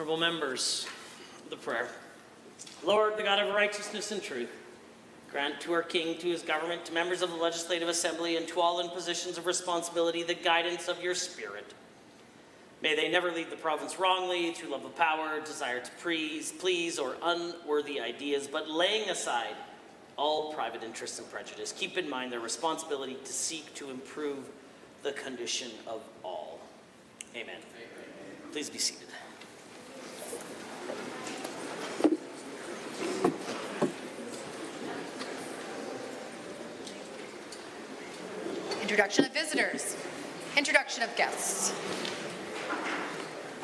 Honourable members, the prayer. Lord, the God of righteousness and truth, grant to our King, to his government, to members of the Legislative Assembly, and to all in positions of responsibility the guidance of your Spirit. May they never lead the province wrongly through love of power, desire to please, or unworthy ideas, but laying aside all private interests and prejudice, keep in mind their responsibility to seek to improve the condition of all. Amen. Please be seated. Introduction of visitors. Introduction of guests.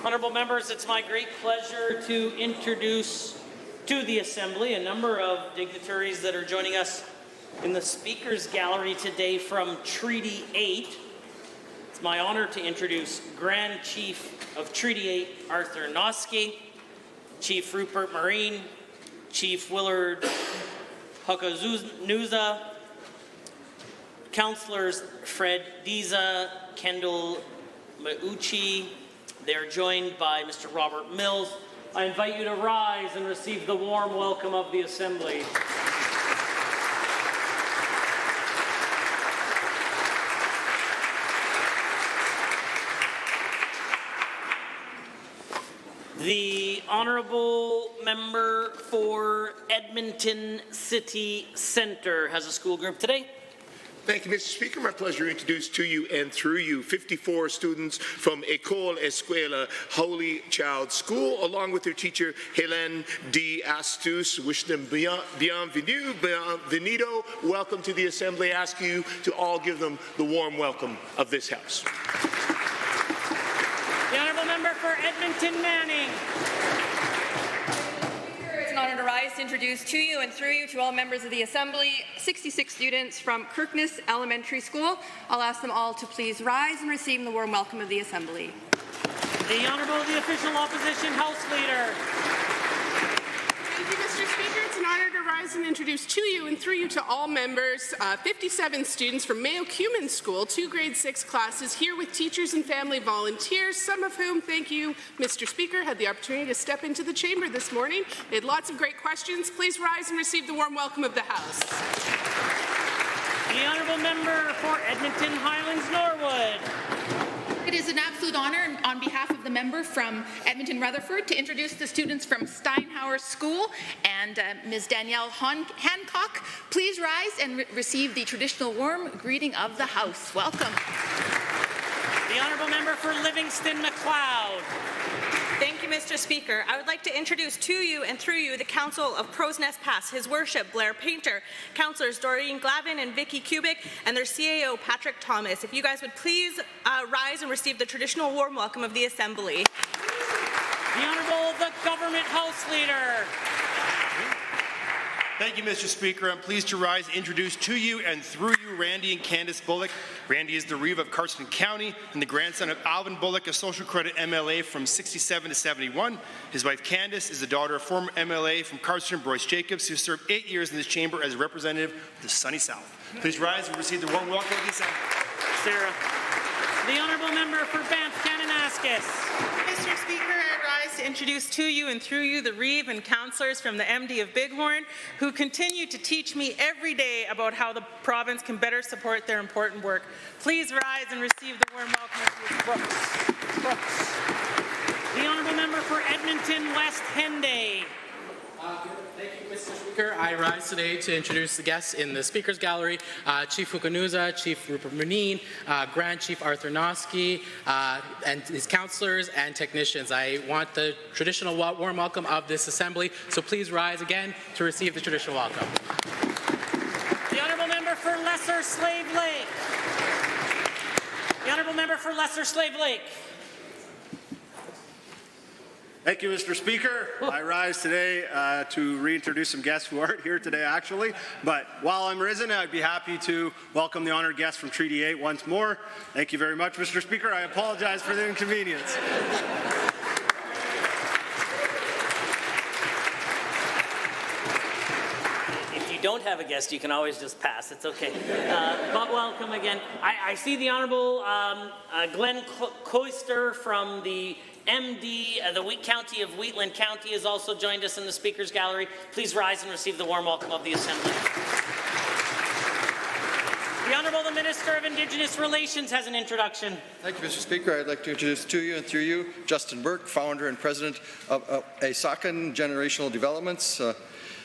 Honourable members, it's my great pleasure to introduce to the Assembly a number of dignitaries that are joining us in the Speaker's Gallery today from Treaty 8. It's my honour to introduce Grand Chief of Treaty 8, Arthur Noski, Chief Rupert Marine, Chief Willard Hokazunuza, Councillors Fred Diza, Kendall Mauchi. They are joined by Mr. Robert Mills. I invite you to rise and receive the warm welcome of the Assembly. The Honourable Member for Edmonton City Centre has a school group today. Thank you, Mr. Speaker. My pleasure to introduce to you and through you 54 students from École Escuela Holy Child School, along with their teacher, Hélène D. Astus. Wish them bienvenue, bienvenido. Welcome to the Assembly. Ask you to all give them the warm welcome of this House. The Honourable Member for Edmonton Manning. It's an honor to rise to introduce to you and through you to all members of the Assembly 66 students from Kirkness Elementary School. I'll ask them all to please rise and receive the warm welcome of the Assembly. The Honourable, the Official Opposition House Leader. Thank you, Mr. Speaker. It's an honor to rise and introduce to you and through you to all members 57 students from Mayo Cumin School, 2 grade 6 classes, here with teachers and family volunteers, some of whom, thank you, Mr. Speaker, had the opportunity to step into the chamber this morning. They had lots of great questions. Please rise and receive the warm welcome of the House. The Honourable Member for Edmonton Highlands Norwood. It is an absolute honor on behalf of the member from Edmonton Rutherford to introduce the students from Steinhauer School and Ms. Danielle Hancock. Please rise and receive the traditional warm greeting of the House. Welcome. The Honourable Member for Livingston McLeod. Thank you, Mr. Speaker. I would like to introduce to you and through you the Council of Crow's Nest Pass, His Worship Blair Painter, Councillors Doreen Glavin and Vicky Kubik, and their CAO Patrick Thomas. If you guys would please rise and receive the traditional warm welcome of the Assembly. The Honourable, the Government House Leader. Thank you, Mr. Speaker. I'm pleased to rise and introduce to you and through you Randy and Candace Bullock. Randy is the Reeve of Carson County and the grandson of Alvin Bullock, a social credit MLA from 67 to 71. His wife Candace is the daughter of former MLA from Carson, Bryce Jacobs, who served 8 years in this chamber as a representative of the Sunny South. Please rise and receive the warm welcome of the Assembly. Sarah. The Honourable Member for Banff Kananaskis. Mr. Speaker, I rise to introduce to you and through you the Reeve and councillors from the MD of Bighorn who continue to teach me every day about how the province can better support their important work. Please rise and receive the warm welcome of Brooks. The Honourable Member for Edmonton West Henday. Thank you, Mr. Speaker. I rise today to introduce the guests in the Speaker's Gallery, Chief Hukanuza, Chief Rupert Muneen, Grand Chief Arthur Noski, and his councillors and technicians. I want the traditional warm welcome of this Assembly, so please rise again to receive the traditional welcome. The Honourable Member for Lesser Slave Lake. The Honourable Member for Lesser Slave Lake. Thank you, Mr. Speaker. I rise today to reintroduce some guests who aren't here today, actually. But while I'm risen, I'd be happy to welcome the honoured guests from Treaty 8 once more. Thank you very much, Mr. Speaker. I apologize for the inconvenience. Don't have a guest, you can always just pass. It's okay. But welcome again. I see the Honourable Glenn Coister from the MD, the County of Wheatland County has also joined us in the Speaker's Gallery. Please rise and receive the warm welcome of the Assembly. The Honourable the Minister of Indigenous Relations has an introduction. Thank you, Mr. Speaker. I'd like to introduce to you and through you Justin Burke, founder and president of Sakan Generational Developments.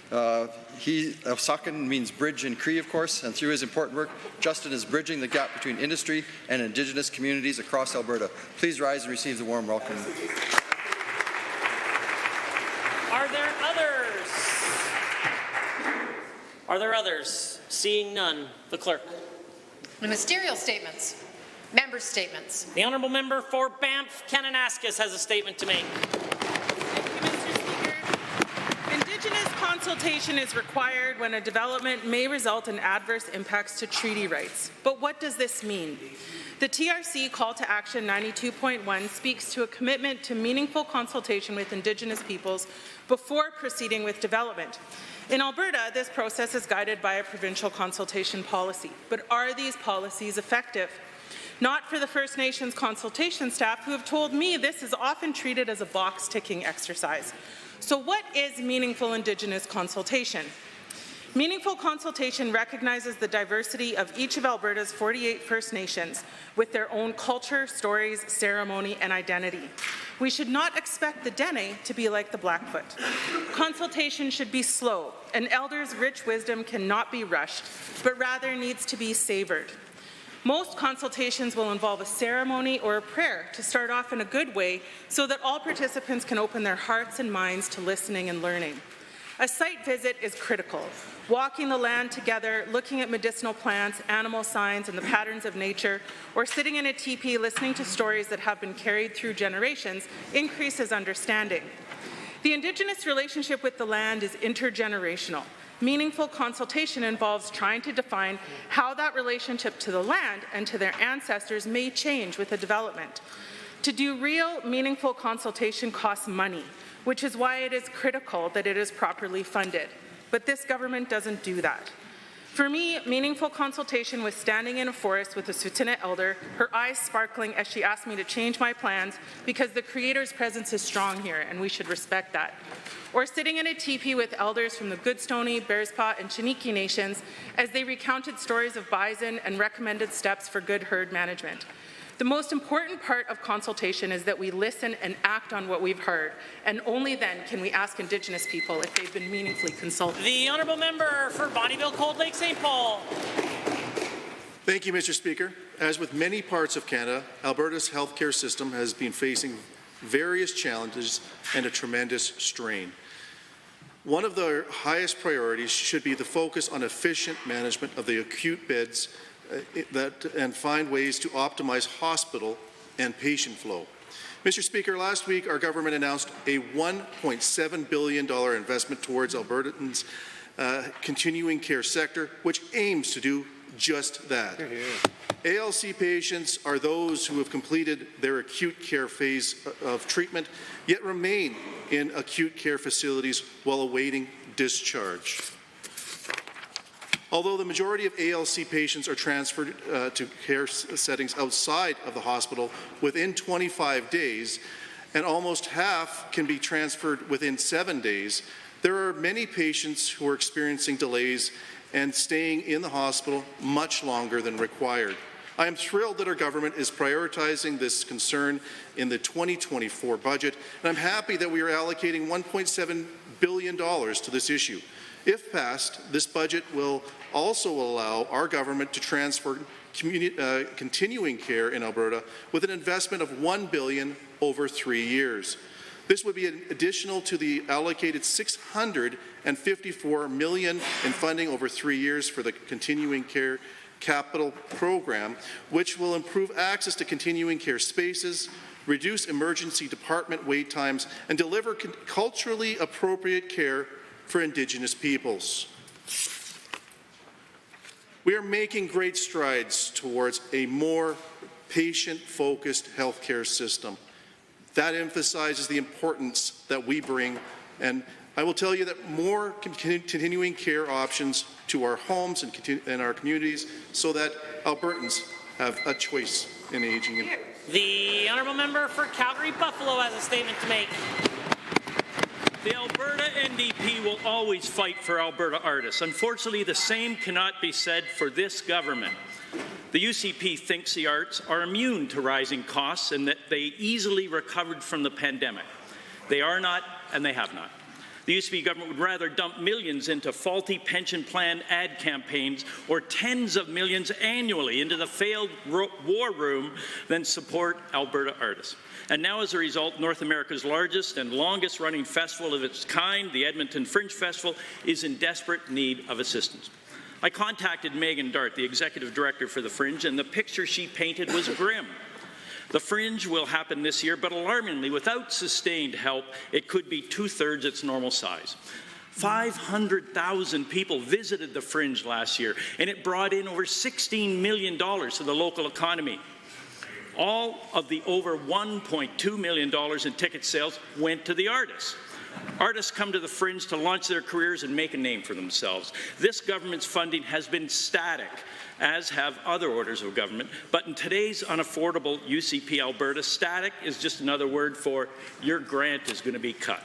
Sakan means bridge in Cree, of course, and through his important work, Justin is bridging the gap between industry and Indigenous communities across Alberta. Please rise and receive the warm welcome. Are there others? Are there others? Seeing none, the clerk. Ministerial statements. Member statements. The Honourable Member for Banff Kananaskis has a statement to make. Indigenous consultation is required when a development may result in adverse impacts to treaty rights. But what does this mean? The TRC Call to Action 92.1 speaks to a commitment to meaningful consultation with Indigenous peoples before proceeding with development. In Alberta, this process is guided by a provincial consultation policy. But are these policies effective? Not for the First Nations consultation staff, who have told me this is often treated as a box-ticking exercise. So what is meaningful Indigenous consultation? Meaningful consultation recognizes the diversity of each of Alberta's 48 First Nations with their own culture, stories, ceremony, and identity. We should not expect the Dene to be like the Blackfoot. Consultation should be slow. An elder's rich wisdom cannot be rushed, but rather needs to be savored. Most consultations will involve a ceremony or a prayer to start off in a good way so that all participants can open their hearts and minds to listening and learning. A site visit is critical. Walking the land together, looking at medicinal plants, animal signs, and the patterns of nature, or sitting in a teepee listening to stories that have been carried through generations increases understanding. The Indigenous relationship with the land is intergenerational. Meaningful consultation involves trying to define how that relationship to the land and to their ancestors may change with a development. To do real, meaningful consultation costs money, which is why it is critical that it is properly funded. But this government doesn't do that. For me, meaningful consultation was standing in a forest with a Tsuut'ina elder, her eyes sparkling as she asked me to change my plans because the Creator's presence is strong here and we should respect that. Or sitting in a teepee with elders from the Goodstoney, Bearspaw, and Chiniki nations as they recounted stories of bison and recommended steps for good herd management. The most important part of consultation is that we listen and act on what we've heard, and only then can we ask Indigenous people if they've been meaningfully consulted. The Honourable Member for Bonnyville, Cold Lake, St. Paul. Thank you, Mr. Speaker. As with many parts of Canada, Alberta's healthcare system has been facing various challenges and a tremendous strain. One of the highest priorities should be the focus on efficient management of the acute beds and find ways to optimize hospital and patient flow. Mr. Speaker, last week our government announced a $1.7 billion investment towards Albertans' continuing care sector, which aims to do just that. ALC patients are those who have completed their acute care phase of treatment, yet remain in acute care facilities while awaiting discharge. Although the majority of ALC patients are transferred to care settings outside of the hospital within 25 days, and almost half can be transferred within 7 days, there are many patients who are experiencing delays and staying in the hospital much longer than required. I am thrilled that our government is prioritizing this concern in the 2024 budget, and I'm happy that we are allocating $1.7 billion to this issue. If passed, this budget will also allow our government to transfer continuing care in Alberta with an investment of $1 billion over 3 years. This would be additional to the allocated $654 million in funding over 3 years for the continuing care capital program, which will improve access to continuing care spaces, reduce emergency department wait times, and deliver culturally appropriate care for Indigenous peoples. We are making great strides towards a more patient-focused healthcare system. That emphasizes the importance that we bring, and I will tell you that more continuing care options to our homes and our communities so that Albertans have a choice in aging. The honourable member for Calgary-Buffalo has a statement to make. The Alberta NDP will always fight for Alberta artists. Unfortunately, the same cannot be said for this government. The UCP thinks the arts are immune to rising costs and that they easily recovered from the pandemic. They are not, and they have not. The UCP government would rather dump millions into faulty pension plan ad campaigns or tens of millions annually into the failed war room than support Alberta artists. And now, as a result, North America's largest and longest-running festival of its kind, the Edmonton Fringe Festival, is in desperate need of assistance. I contacted Megan Dart, the executive director for the Fringe, and the picture she painted was grim. The Fringe will happen this year, but alarmingly, without sustained help, it could be two-thirds its normal size. 500,000 people visited the Fringe last year, and it brought in over $16 million to the local economy. All of the over $1.2 million in ticket sales went to the artists. Artists come to the Fringe to launch their careers and make a name for themselves. This government's funding has been static, as have other orders of government, but in today's unaffordable UCP Alberta, static is just another word for your grant is going to be cut.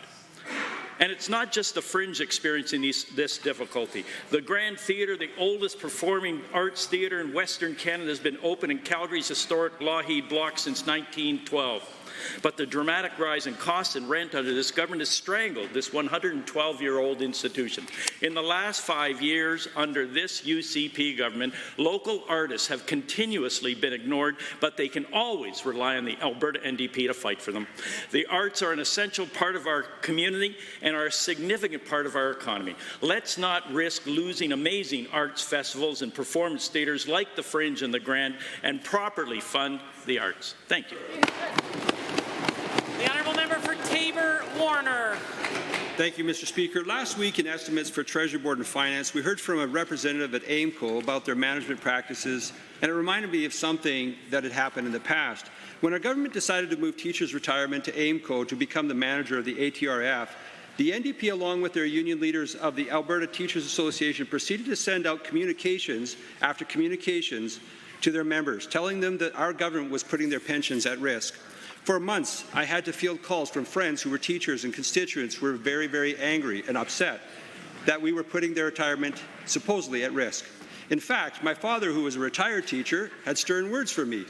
And it's not just the Fringe experiencing this difficulty. The Grand Theatre, the oldest performing arts theatre in Western Canada, has been open in Calgary's historic Lougheed block since 1912. But the dramatic rise in costs and rent under this government has strangled this 112-year-old institution. In the last 5 years, under this UCP government, local artists have continuously been ignored, but they can always rely on the Alberta NDP to fight for them. The arts are an essential part of our community and are a significant part of our economy. Let's not risk losing amazing arts festivals and performance theatres like the Fringe and the Grand, and properly fund the arts. Thank you. The honourable member for Tabor-Warner. Thank you, Mr. Speaker. Last week in estimates for Treasury Board and Finance, we heard from a representative at AIMCO about their management practices, and it reminded me of something that had happened in the past. When our government decided to move teachers' retirement to AIMCO to become the manager of the ATRF, the NDP, along with their union leaders of the Alberta Teachers Association, proceeded to send out communications after communications to their members, telling them that our government was putting their pensions at risk. For months, I had to field calls from friends who were teachers and constituents who were very, very angry and upset that we were putting their retirement supposedly at risk. In fact, my father, who was a retired teacher, had stern words for me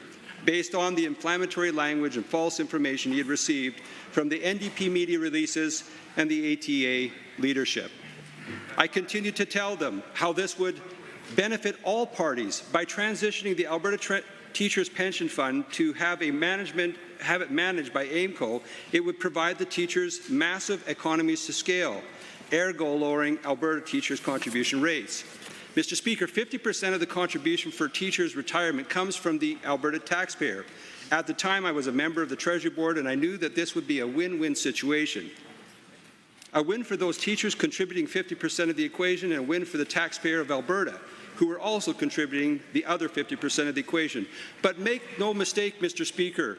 based on the inflammatory language and false information he had received from the NDP media releases and the ATA leadership. I continued to tell them how this would benefit all parties by transitioning the Alberta Teachers Pension Fund to have it managed by AIMCO. It would provide the teachers massive economies to scale, ergo lowering Alberta teachers' contribution rates. Mr. Speaker, 50% of the contribution for teachers' retirement comes from the Alberta taxpayer. At the time, I was a member of the Treasury Board, and I knew that this would be a win-win situation. A win for those teachers contributing 50% of the equation, and a win for the taxpayer of Alberta, who are also contributing the other 50% of the equation. But make no mistake, Mr. Speaker,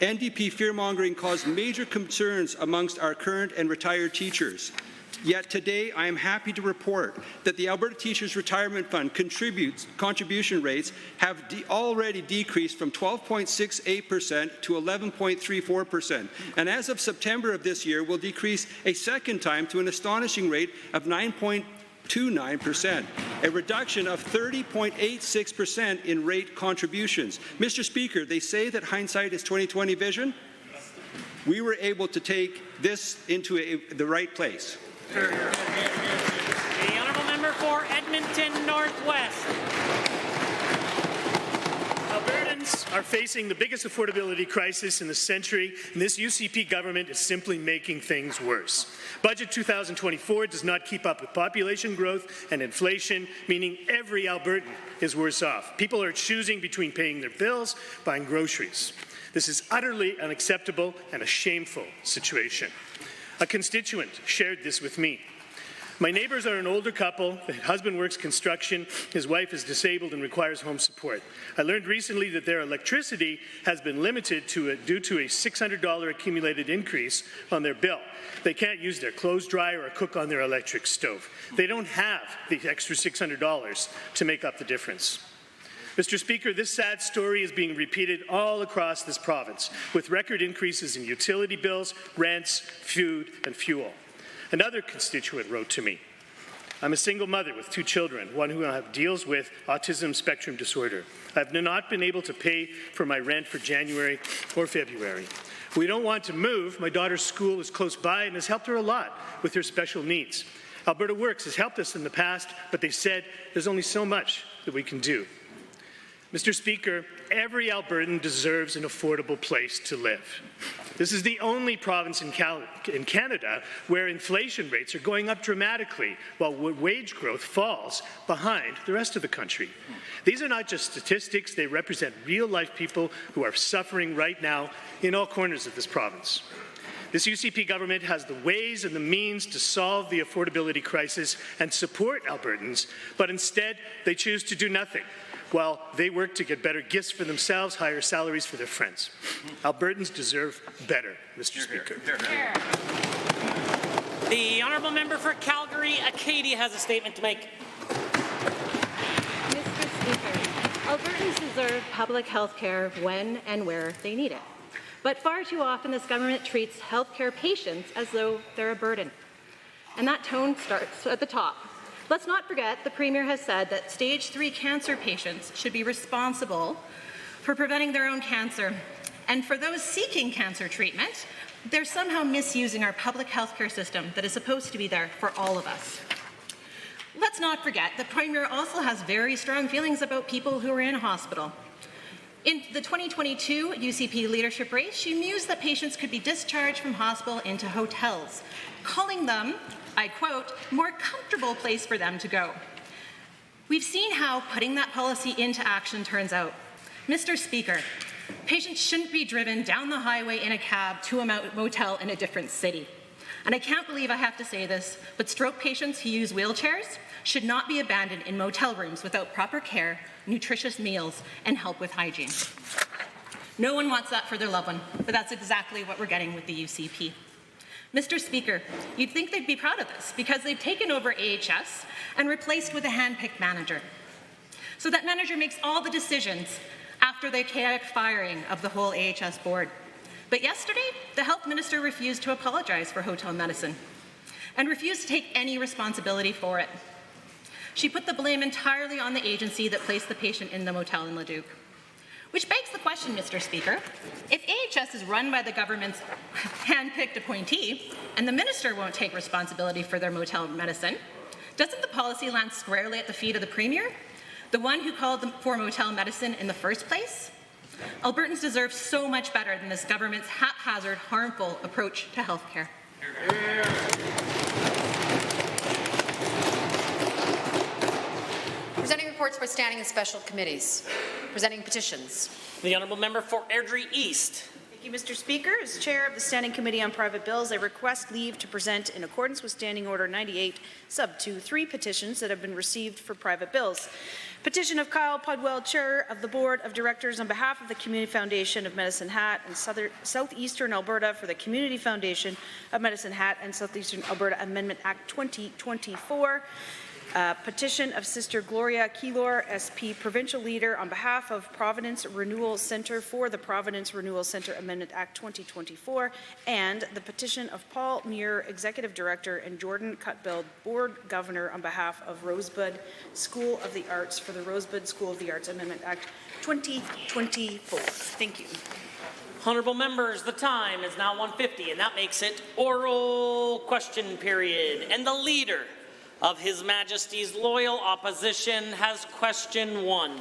NDP fear-mongering caused major concerns amongst our current and retired teachers. Yet today, I am happy to report that the Alberta Teachers Retirement Fund contribution rates have already decreased from 12.68% to 11.34%, and as of September of this year, will decrease a second time to an astonishing rate of 9.29%, a reduction of 30.86% in rate contributions. Mr. Speaker, they say that hindsight is 20/20 vision. We were able to take this into the right place. The honourable member for Edmonton Northwest. Albertans are facing the biggest affordability crisis in the century, and this UCP government is simply making things worse. Budget 2024 does not keep up with population growth and inflation, meaning every Albertan is worse off. People are choosing between paying their bills, buying groceries. This is utterly unacceptable and a shameful situation. A constituent shared this with me. My neighbors are an older couple. The husband works construction. His wife is disabled and requires home support. I learned recently that their electricity has been limited due to a $600 accumulated increase on their bill. They can't use their clothes dryer or cook on their electric stove. They don't have the extra $600 to make up the difference. Mr. Speaker, this sad story is being repeated all across this province, with record increases in utility bills, rents, food, and fuel. Another constituent wrote to me, "I'm a single mother with 2 children, one who deals with autism spectrum disorder. I have not been able to pay for my rent for January or February. We don't want to move. My daughter's school is close by and has helped her a lot with her special needs. Alberta Works has helped us in the past, but they said there's only so much that we can do." Mr. Speaker, every Albertan deserves an affordable place to live. This is the only province in Canada where inflation rates are going up dramatically while wage growth falls behind the rest of the country. These are not just statistics, they represent real-life people who are suffering right now in all corners of this province. This UCP government has the ways and the means to solve the affordability crisis and support Albertans, but instead they choose to do nothing, while they work to get better gifts for themselves, higher salaries for their friends. Albertans deserve better, Mr. Speaker. The honourable member for Calgary, Acadia, has a statement to make. Mr. Speaker, Albertans deserve public health care when and where they need it. But far too often this government treats healthcare patients as though they're a burden. And that tone starts at the top. Let's not forget the Premier has said that stage 3 cancer patients should be responsible for preventing their own cancer. And for those seeking cancer treatment, they're somehow misusing our public healthcare system that is supposed to be there for all of us. Let's not forget the Premier also has very strong feelings about people who are in hospital. In the 2022 UCP leadership race, she mused that patients could be discharged from hospital into hotels, calling them, I quote, more comfortable place for them to go. We've seen how putting that policy into action turns out. Mr. Speaker, patients shouldn't be driven down the highway in a cab to a motel in a different city. And I can't believe I have to say this, but stroke patients who use wheelchairs should not be abandoned in motel rooms without proper care, nutritious meals, and help with hygiene. No one wants that for their loved one, but that's exactly what we're getting with the UCP. Mr. Speaker, you'd think they'd be proud of this because they've taken over AHS and replaced with a hand-picked manager. So that manager makes all the decisions after the chaotic firing of the whole AHS board. But yesterday, the health minister refused to apologize for hotel medicine and refused to take any responsibility for it. She put the blame entirely on the agency that placed the patient in the motel in Leduc. Which begs the question, Mr. Speaker, if AHS is run by the government's hand-picked appointee and the minister won't take responsibility for their motel medicine, doesn't the policy land squarely at the feet of the Premier, the one who called for motel medicine in the first place? Albertans deserve so much better than this government's haphazard, harmful approach to health care. Presenting reports by standing and special committees. Presenting petitions. The honourable member for Airdrie East. Thank you, Mr. Speaker. As Chair of the Standing Committee on Private Bills, I request leave to present, in accordance with Standing Order 98, Sub 2, 3 petitions that have been received for private bills. Petition of Kyle Pudwell, Chair of the Board of Directors, on behalf of the Community Foundation of Medicine Hat and Southeastern Alberta for the Community Foundation of Medicine Hat and Southeastern Alberta Amendment Act 2024. Petition of Sister Gloria Keylor, SP Provincial Leader, on behalf of Providence Renewal Centre for the Providence Renewal Centre Amendment Act 2024, and the petition of Paul Muir, Executive Director, and Jordan Cutbill, Board Governor, on behalf of Rosebud School of the Arts for the Rosebud School of the Arts Amendment Act 2024. Thank you. Honourable members, the time is now 1:50, and that makes it oral question period. And the Leader of His Majesty's Loyal Opposition has question 1.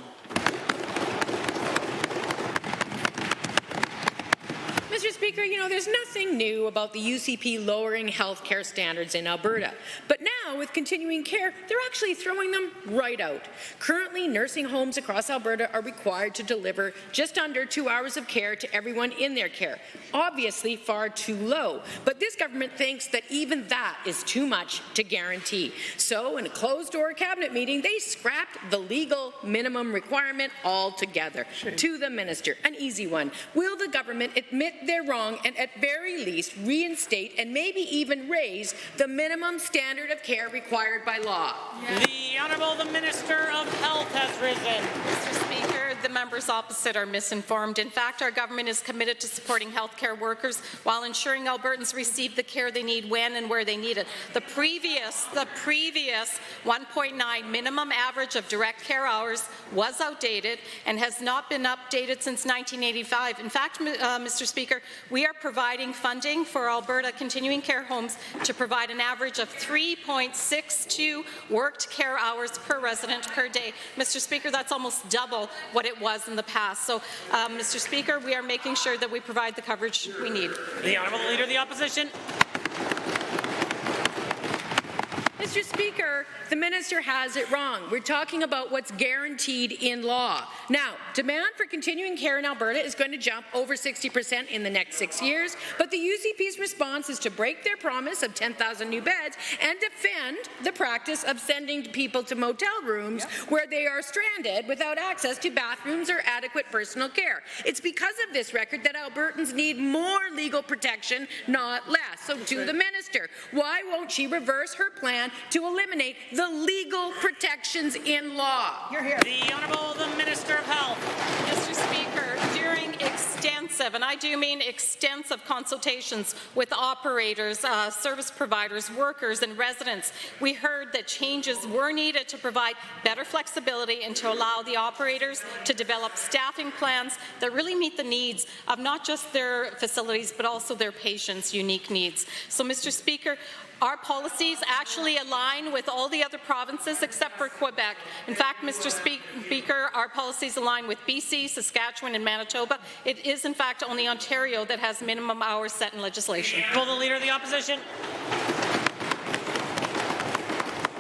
Mr. Speaker, you know, there's nothing new about the UCP lowering health care standards in Alberta. But now, with continuing care, they're actually throwing them right out. Currently, nursing homes across Alberta are required to deliver just under 2 hours of care to everyone in their care. Obviously, far too low. But this government thinks that even that is too much to guarantee. So, in a closed-door cabinet meeting, they scrapped the legal minimum requirement altogether. To the minister, an easy one. Will the government admit they're wrong and at very least reinstate and maybe even raise the minimum standard of care required by law? The Honourable the Minister of Health has risen. Mr. Speaker, the members opposite are misinformed. In fact, our government is committed to supporting healthcare workers while ensuring Albertans receive the care they need when and where they need it. The previous 1.9 minimum average of direct care hours was outdated and has not been updated since 1985. In fact, Mr. Speaker, we are providing funding for Alberta continuing care homes to provide an average of 3.62 worked care hours per resident per day. Mr. Speaker, that's almost double what it was in the past. So, Mr. Speaker, we are making sure that we provide the coverage we need. The Honourable Leader of the Opposition. Mr. Speaker, the minister has it wrong. We're talking about what's guaranteed in law. Now, demand for continuing care in Alberta is going to jump over 60% in the next 6 years, but the UCP's response is to break their promise of 10,000 new beds and defend the practice of sending people to motel rooms where they are stranded without access to bathrooms or adequate personal care. It's because of this record that Albertans need more legal protection, not less. So to the minister, why won't she reverse her plan to eliminate the legal protections in law? The Honourable the Minister of Health. Mr. Speaker, during extensive, and I do mean extensive consultations with operators, service providers, workers and residents, we heard that changes were needed to provide better flexibility and to allow the operators to develop staffing plans that really meet the needs of not just their facilities but also their patients' unique needs. So, Mr. Speaker, our policies actually align with all the other provinces except for Quebec. In fact, Mr. Speaker, our policies align with BC, Saskatchewan and Manitoba. It is in fact only Ontario that has minimum hours set in legislation. Will the Leader of the Opposition.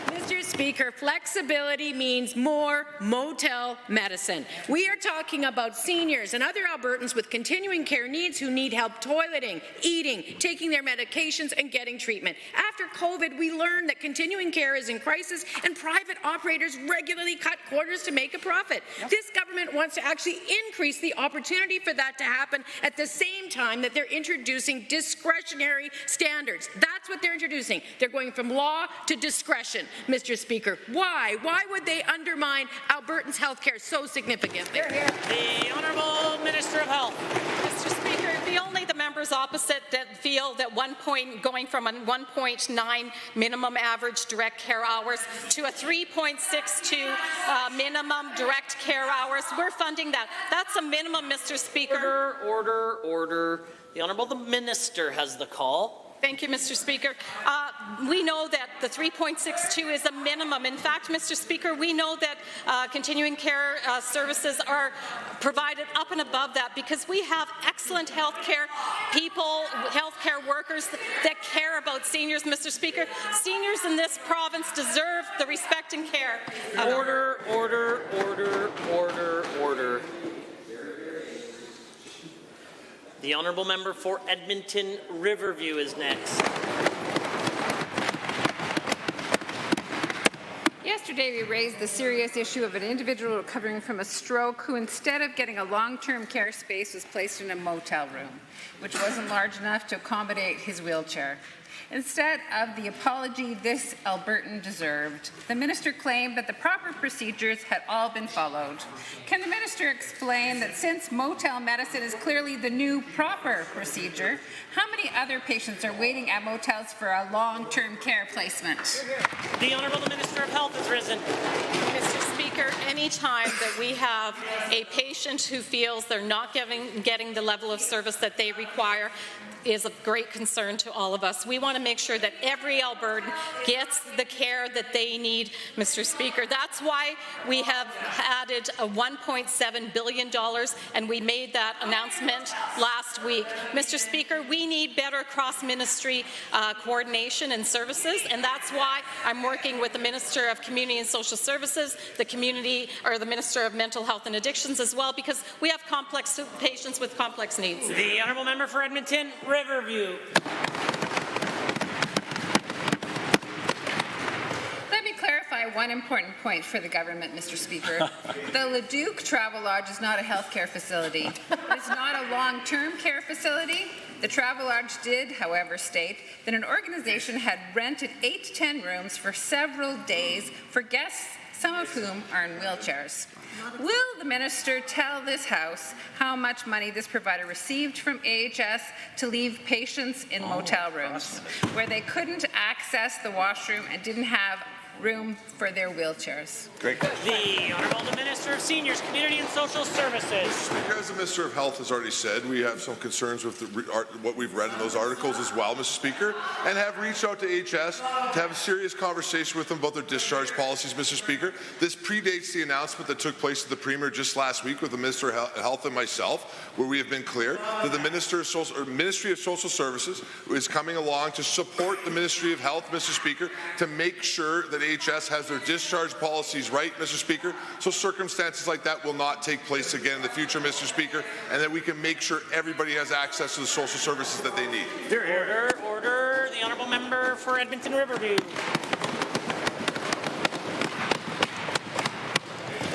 Mr. Speaker, flexibility means more motel medicine. We are talking about seniors and other Albertans with continuing care needs who need help toileting, eating, taking their medications and getting treatment. After COVID, we learned that continuing care is in crisis and private operators regularly cut corners to make a profit. This government wants to actually increase the opportunity for that to happen at the same time that they're introducing discretionary standards. That's what they're introducing. They're going from law to discretion. Mr. Speaker, why? Why would they undermine Albertans' health care so significantly? The Honourable Minister of Health. Mr. Speaker, the only the members opposite that feel that going from a 1.9 minimum average direct care hours to a 3.62 minimum direct care hours, we're funding that. That's a minimum, Mr. Speaker. Order. The Honourable the Minister has the call. Thank you, Mr. Speaker. We know that the 3.62 is a minimum. In fact, Mr. Speaker, we know that continuing care services are provided up and above that because we have excellent health care people, health care workers that care about seniors, Mr. Speaker. Seniors in this province deserve the respect and care. Order. The Honourable Member for Edmonton Riverview is next. Yesterday, we raised the serious issue of an individual recovering from a stroke who, instead of getting a long-term care space, was placed in a motel room, which wasn't large enough to accommodate his wheelchair. Instead of the apology this Albertan deserved, the minister claimed that the proper procedures had all been followed. Can the minister explain that since motel medicine is clearly the new proper procedure, how many other patients are waiting at motels for a long-term care placement? The Honourable Minister of Health has risen. Mr. Speaker, any time that we have a patient who feels they're not getting the level of service that they require is of great concern to all of us. We want to make sure that every Albertan gets the care that they need, Mr. Speaker. That's why we have added a $1.7 billion, and we made that announcement last week. Mr. Speaker, we need better cross-ministry coordination and services, and that's why I'm working with the Minister of Community and Social Services, the Minister of Mental Health and Addictions as well, because we have complex patients with complex needs. The Honourable Member for Edmonton Riverview. Let me clarify one important point for the government, Mr. Speaker. The Leduc Travel Lodge is not a healthcare facility. It's not a long-term care facility. The Travelodge did, however, state that an organization had rented 8 to 10 rooms for several days for guests, some of whom are in wheelchairs. Will the minister tell this House how much money this provider received from AHS to leave patients in motel rooms where they couldn't access the washroom and didn't have room for their wheelchairs? Great. The Honourable Minister of Seniors, Community and Social Services. Speaker, as the Minister of Health has already said, we have some concerns with what we've read in those articles as well, Mr. Speaker, and have reached out to HS to have a serious conversation with them about their discharge policies, Mr. Speaker. This predates the announcement that took place at the Premier just last week with the Minister of Health and myself, where we have been clear that the Ministry of Social Services is coming along to support the Ministry of Health, Mr. Speaker, to make sure that HS has their discharge policies right, Mr. Speaker, so circumstances like that will not take place again in the future, Mr. Speaker, and that we can make sure everybody has access to the social services that they need. Order. The Honourable Member for Edmonton Riverview.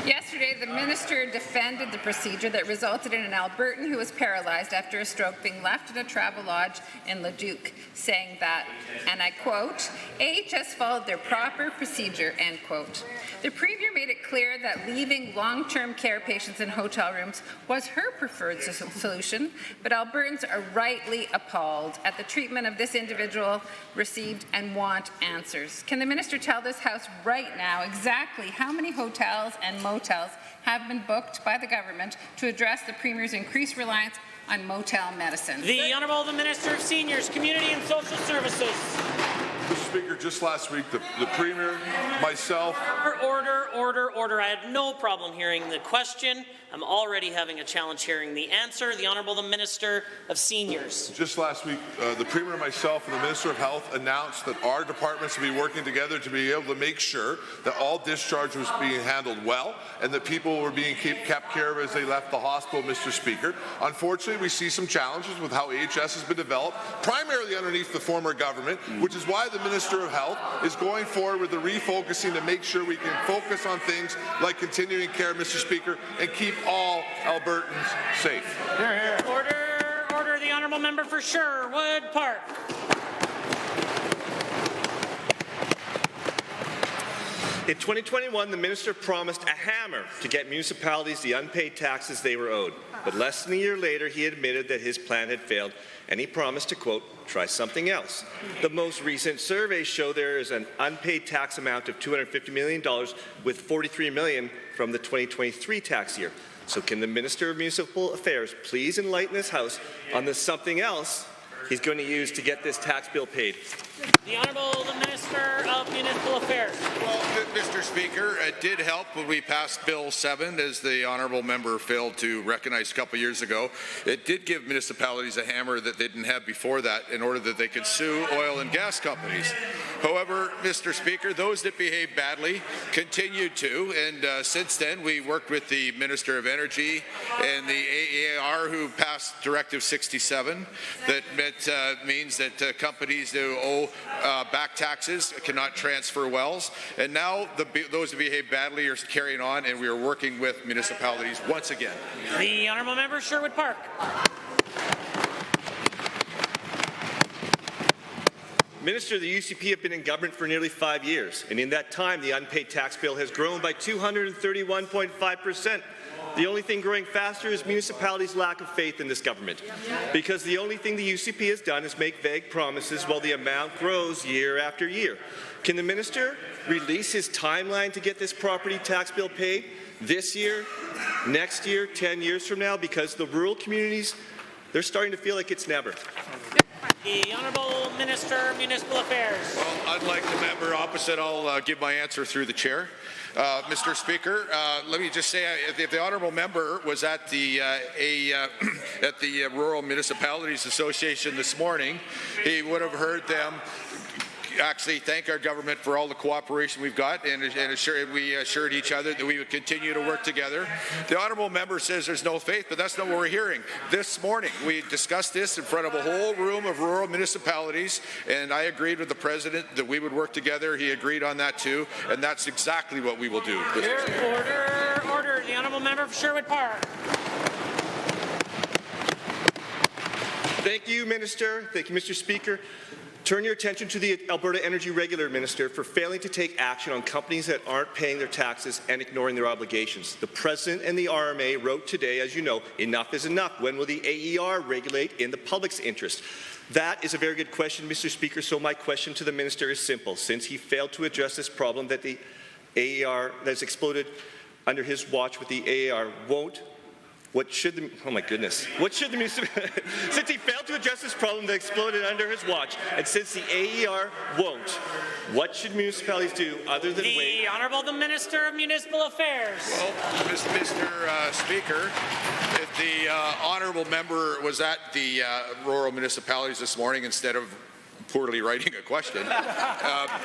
Yesterday, the minister defended the procedure that resulted in an Albertan who was paralyzed after a stroke being left in a travel lodge in Leduc, saying that, and I quote, AHS followed their proper procedure, end quote. The Premier made it clear that leaving long-term care patients in hotel rooms was her preferred solution, but Albertans are rightly appalled at the treatment of this individual received and want answers. Can the minister tell this House right now exactly how many hotels and motels have been booked by the government to address the Premier's increased reliance on motel medicine? The Honourable Minister of Seniors, Community and Social Services. Mr. Speaker, just last week, the Premier, myself... Order. I had no problem hearing the question. I'm already having a challenge hearing the answer. The Honourable the Minister of Seniors. Just last week, the Premier, myself, and the Minister of Health announced that our departments will be working together to be able to make sure that all discharge was being handled well and that people were being kept care of as they left the hospital, Mr. Speaker. Unfortunately, we see some challenges with how AHS has been developed, primarily underneath the former government, which is why the Minister of Health is going forward with the refocusing to make sure we can focus on things like continuing care, Mr. Speaker, and keep all Albertans safe. Order. The Honourable Member for Sherwood Park. In 2021, the minister promised a hammer to get municipalities the unpaid taxes they were owed. But less than a year later, he admitted that his plan had failed, and he promised to, quote, try something else. The most recent surveys show there is an unpaid tax amount of $250 million, with $43 million from the 2023 tax year. So can the Minister of Municipal Affairs please enlighten this House on the something else he's going to use to get this tax bill paid? The Honourable the Minister of Municipal Affairs. Well, Mr. Speaker, it did help when we passed Bill 7, as the Honourable Member failed to recognize a couple years ago. It did give municipalities a hammer that they didn't have before that in order that they could sue oil and gas companies. However, Mr. Speaker, those that behaved badly continued to, and since then we worked with the Minister of Energy and the AER who passed Directive 67 that means that companies who owe back taxes cannot transfer wells, and now those who behave badly are carrying on, and we are working with municipalities once again. The Honourable Member Sherwood Park. Minister, the UCP have been in government for nearly 5 years, and in that time the unpaid tax bill has grown by 231.5%. The only thing growing faster is municipalities' lack of faith in this government, because the only thing the UCP has done is make vague promises while the amount grows year after year. Can the minister release his timeline to get this property tax bill paid this year, next year, 10 years from now? Because the rural communities, they're starting to feel like it's never. The Honourable Minister of Municipal Affairs. Well, unlike the member opposite, I'll give my answer through the chair. Mr. Speaker, let me just say, if the honourable member was at the Rural Municipalities Association this morning, he would have heard them actually thank our government for all the cooperation we've got, and we assured each other that we would continue to work together. The honourable member says there's no faith, but that's not what we're hearing. This morning we discussed this in front of a whole room of rural municipalities, and I agreed with the President that we would work together. He agreed on that too, and that's exactly what we will do. Order. The Honourable Member for Sherwood Park. Thank you, Minister. Thank you, Mr. Speaker. Turn your attention to the Alberta Energy Regulator Minister for failing to take action on companies that aren't paying their taxes and ignoring their obligations. The President and the RMA wrote today, as you know, enough is enough. When will the AER regulate in the public's interest? That is a very good question, Mr. Speaker, so my question to the Minister is simple. Since he failed to address this problem that the AER that's exploded under his watch with the AER won't, what should the municipal, since he failed to address this problem that exploded under his watch, and since the AER won't, what should municipalities do other than wait? The Honourable the Minister of Municipal Affairs. Well, Mr. Speaker, if the honourable member was at the rural municipalities this morning instead of poorly writing a question,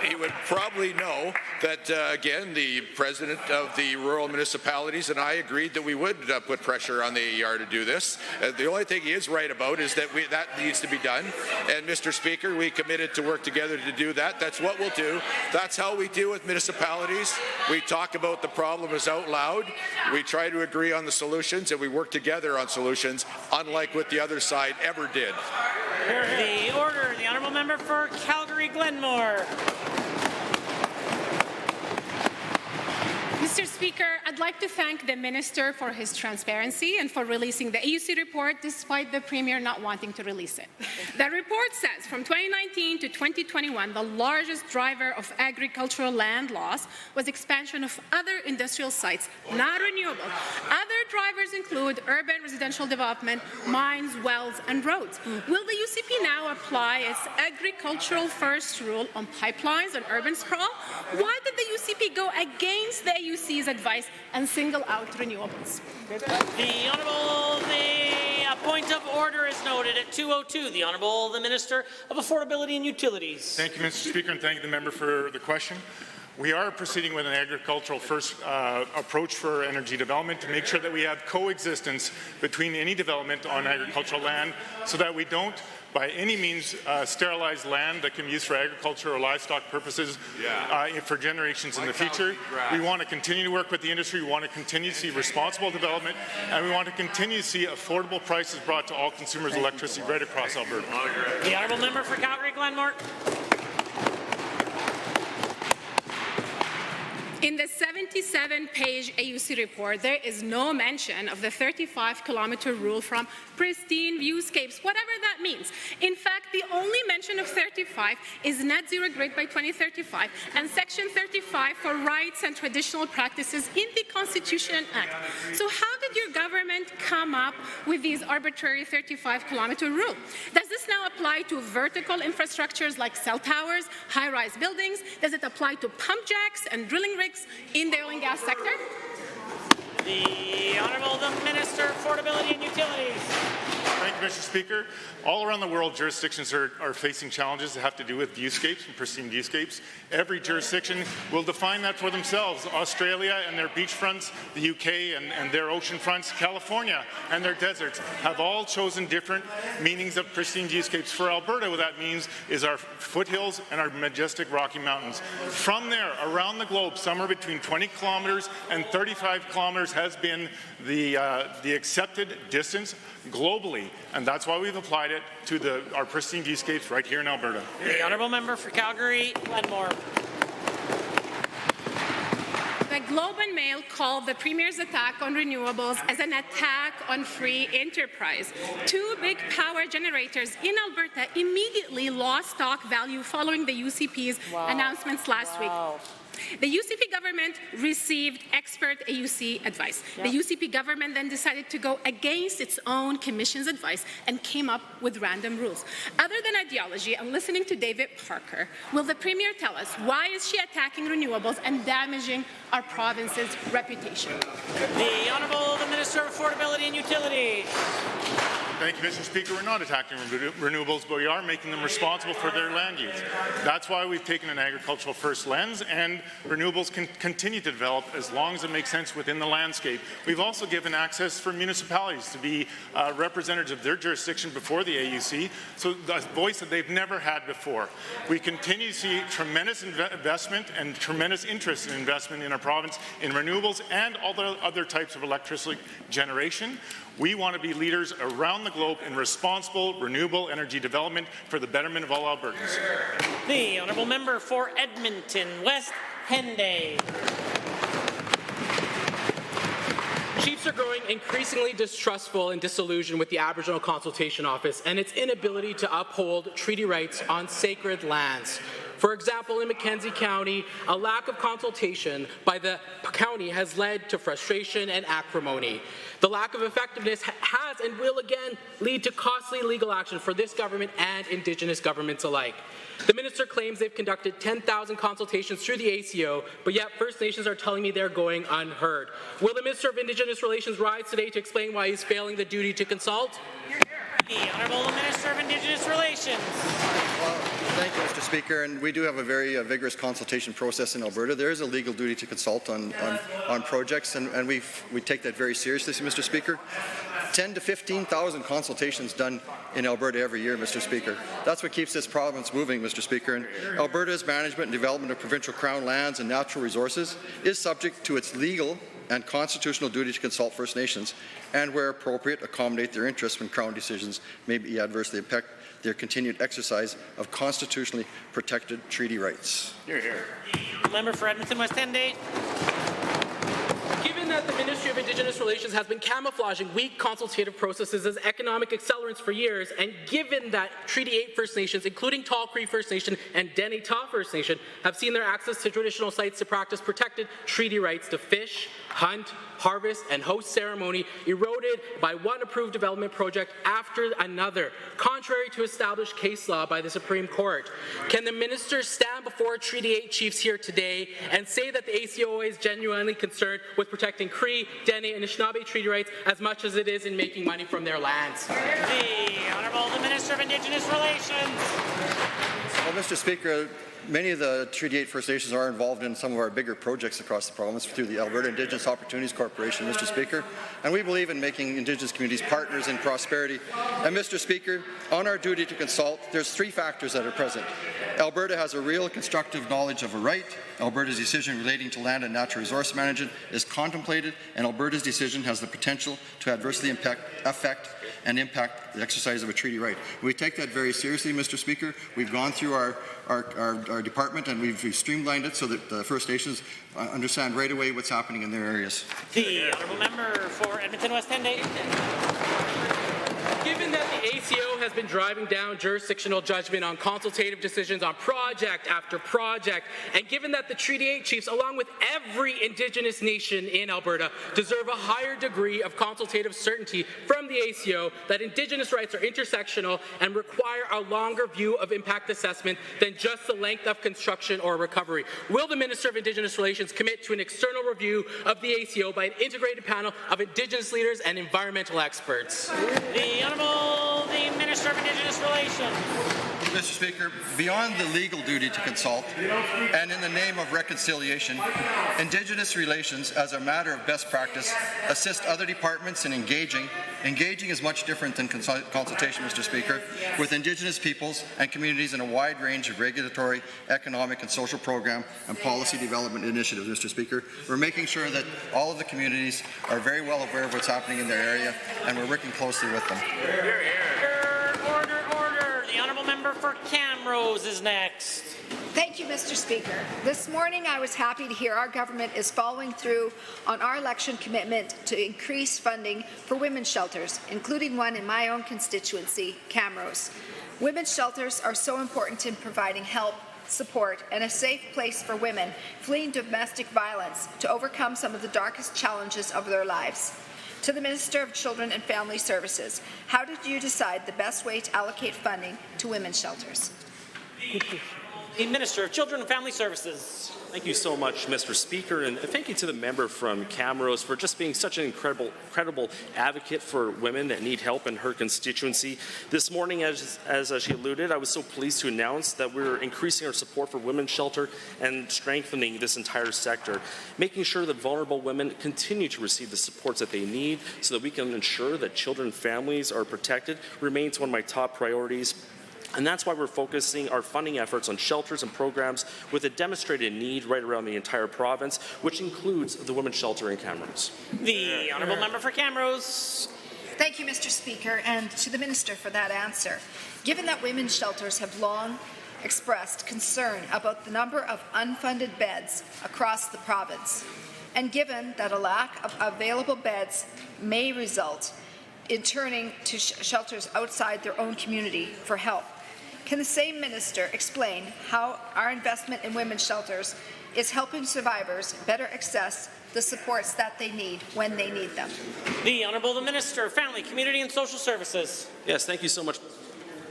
he would probably know that, again, the president of the rural municipalities and I agreed that we would put pressure on the AER to do this. The only thing he is right about is that that needs to be done. And, Mr. Speaker, we committed to work together to do that. That's what we'll do. That's how we deal with municipalities. We talk about the problems out loud. We try to agree on the solutions, and we work together on solutions, unlike what the other side ever did. The order, the Honourable Member for Calgary-Glenmore. Mr. Speaker, I'd like to thank the Minister for his transparency and for releasing the AUC report despite the Premier not wanting to release it. The report says from 2019 to 2021, the largest driver of agricultural land loss was expansion of other industrial sites, not renewable. Other drivers include urban residential development, mines, wells, and roads. Will the UCP now apply its agricultural first rule on pipelines and urban sprawl? Why did the UCP go against the AUC's advice and single out renewables? The Honourable, the point of order is noted at 2:02. The Honourable, the Minister of Affordability and Utilities. Thank you, Mr. Speaker, and thank you, the member, for the question. We are proceeding with an agricultural first approach for energy development to make sure that we have coexistence between any development on agricultural land so that we don't by any means sterilize land that can be used for agriculture or livestock purposes for generations in the future. We want to continue to work with the industry. We want to continue to see responsible development, and we want to continue to see affordable prices brought to all consumers of electricity right across Alberta. The Honourable Member for Calgary-Glenmore. In the 77-page AUC report, there is no mention of the 35-kilometre rule from pristine viewscapes, whatever that means. In fact, the only mention of 35 is net zero grid by 2035 and Section 35 for rights and traditional practices in the Constitution Act. So how did your government come up with these arbitrary 35-kilometre rule? Does this now apply to vertical infrastructures like cell towers, high-rise buildings? Does it apply to pump jacks and drilling rigs in the oil and gas sector? The Honourable the Minister of Affordability and Utilities. Thank you, Mr. Speaker. All around the world, jurisdictions are facing challenges that have to do with viewscapes and pristine viewscapes. Every jurisdiction will define that for themselves. Australia and their beachfronts, the UK and their ocean fronts, California and their deserts have all chosen different meanings of pristine viewscapes. For Alberta, what that means is our foothills and our majestic Rocky Mountains. From there, around the globe, somewhere between 20 kilometres and 35 kilometres has been the accepted distance globally, and that's why we've applied it to our pristine viewscapes right here in Alberta. The Honourable Member for Calgary-Glenmore. The Globe and Mail called the Premier's attack on renewables as an attack on free enterprise. Two big power generators in Alberta immediately lost stock value following the UCP's announcements last week. The UCP government received expert AUC advice. The UCP government then decided to go against its own commission's advice and came up with random rules. Other than ideology and listening to David Parker, will the Premier tell us why is she attacking renewables and damaging our province's reputation? The Honourable the Minister of Affordability and Utilities. Thank you, Mr. Speaker. We're not attacking renewables, but we are making them responsible for their land use. That's why we've taken an agricultural first lens, and renewables can continue to develop as long as it makes sense within the landscape. We've also given access for municipalities to be representatives of their jurisdiction before the AUC, so the voice that they've never had before. We continue to see tremendous investment and tremendous interest in investment in our province in renewables and all the other types of electricity generation. We want to be leaders around the globe in responsible renewable energy development for the betterment of all Albertans. The honourable member for Edmonton West Henday. Chiefs are growing increasingly distrustful and disillusioned with the Aboriginal Consultation Office and its inability to uphold treaty rights on sacred lands. For example, in Mackenzie County, a lack of consultation by the county has led to frustration and acrimony. The lack of effectiveness has and will again lead to costly legal action for this government and Indigenous governments alike. The minister claims they've conducted 10,000 consultations through the ACO, but yet First Nations are telling me they're going unheard. Will the Minister of Indigenous Relations rise today to explain why he's failing the duty to consult? The Honourable Minister of Indigenous Relations. Well, thank you, Mr. Speaker. And we do have a very vigorous consultation process in Alberta. There is a legal duty to consult on projects, and we take that very seriously, Mr. Speaker. 10 to 15,000 consultations done in Alberta every year, Mr. Speaker. That's what keeps this province moving, Mr. Speaker. And Alberta's management and development of provincial crown lands and natural resources is subject to its legal and constitutional duty to consult First Nations and, where appropriate, accommodate their interests when Crown decisions may be adversely affect their continued exercise of constitutionally protected treaty rights. Hear, hear. Member for Edmonton West Henday. Given that the Ministry of Indigenous Relations has been camouflaging weak consultative processes as economic accelerants for years, and given that Treaty 8 First Nations, including Tall Cree First Nation and Dene Ta First Nation, have seen their access to traditional sites to practice protected treaty rights to fish, hunt, harvest, and host ceremony eroded by one approved development project after another, contrary to established case law by the Supreme Court. Can the minister stand before Treaty 8 chiefs here today and say that the ACO is genuinely concerned with protecting Cree, Dene, and Anishinaabe treaty rights as much as it is in making money from their lands? The Honourable Minister of Indigenous Relations. Well, Mr. Speaker, many of the Treaty 8 First Nations are involved in some of our bigger projects across the province through the Alberta Indigenous Opportunities Corporation, Mr. Speaker, and we believe in making Indigenous communities partners in prosperity. And Mr. Speaker, on our duty to consult, there's three factors that are present. Alberta has a real constructive knowledge of a right, Alberta's decision relating to land and natural resource management is contemplated, and Alberta's decision has the potential to adversely affect and impact the exercise of a treaty right. We take that very seriously, Mr. Speaker. We've gone through our department and we've streamlined it so that the First Nations understand right away what's happening in their areas. The Honourable Member for Edmonton West Henday. Given that the ACO has been driving down jurisdictional judgment on consultative decisions on project after project, and given that the Treaty 8 chiefs, along with every Indigenous nation in Alberta, deserve a higher degree of consultative certainty from the ACO that Indigenous rights are intersectional and require a longer view of impact assessment than just the length of construction or recovery, will the Minister of Indigenous Relations commit to an external review of the ACO by an integrated panel of Indigenous leaders and environmental experts? The Minister of Indigenous Relations. Mr. Speaker, beyond the legal duty to consult, and in the name of reconciliation, Indigenous relations, as a matter of best practice, assist other departments in engaging. Engaging is much different than consultation, Mr. Speaker, with Indigenous peoples and communities in a wide range of regulatory, economic, and social program and policy development initiatives, Mr. Speaker. We're making sure that all of the communities are very well aware of what's happening in their area, and we're working closely with them. Order, order. The Honourable Member for Camrose is next. Thank you, Mr. Speaker. This morning I was happy to hear our government is following through on our election commitment to increase funding for women's shelters, including one in my own constituency, Camrose. Women's shelters are so important in providing help, support, and a safe place for women fleeing domestic violence to overcome some of the darkest challenges of their lives. To the Minister of Children and Family Services, how did you decide the best way to allocate funding to women's shelters? The Minister of Children and Family Services. Thank you so much, Mr. Speaker, and thank you to the member from Camrose for just being such an incredible advocate for women that need help in her constituency. This morning, as she alluded, I was so pleased to announce that we're increasing our support for women's shelter and strengthening this entire sector, making sure that vulnerable women continue to receive the supports that they need so that we can ensure that children and families are protected remains one of my top priorities. And that's why we're focusing our funding efforts on shelters and programs with a demonstrated need right around the entire province, which includes the women's shelter in Camrose. The Honourable Member for Camrose. Thank you, Mr. Speaker, and to the Minister for that answer. Given that women's shelters have long expressed concern about the number of unfunded beds across the province, and given that a lack of available beds may result in turning to shelters outside their own community for help, can the same minister explain how our investment in women's shelters is helping survivors better access the supports that they need when they need them? The Honourable Minister of Family, Community and Social Services. Yes, thank you so much.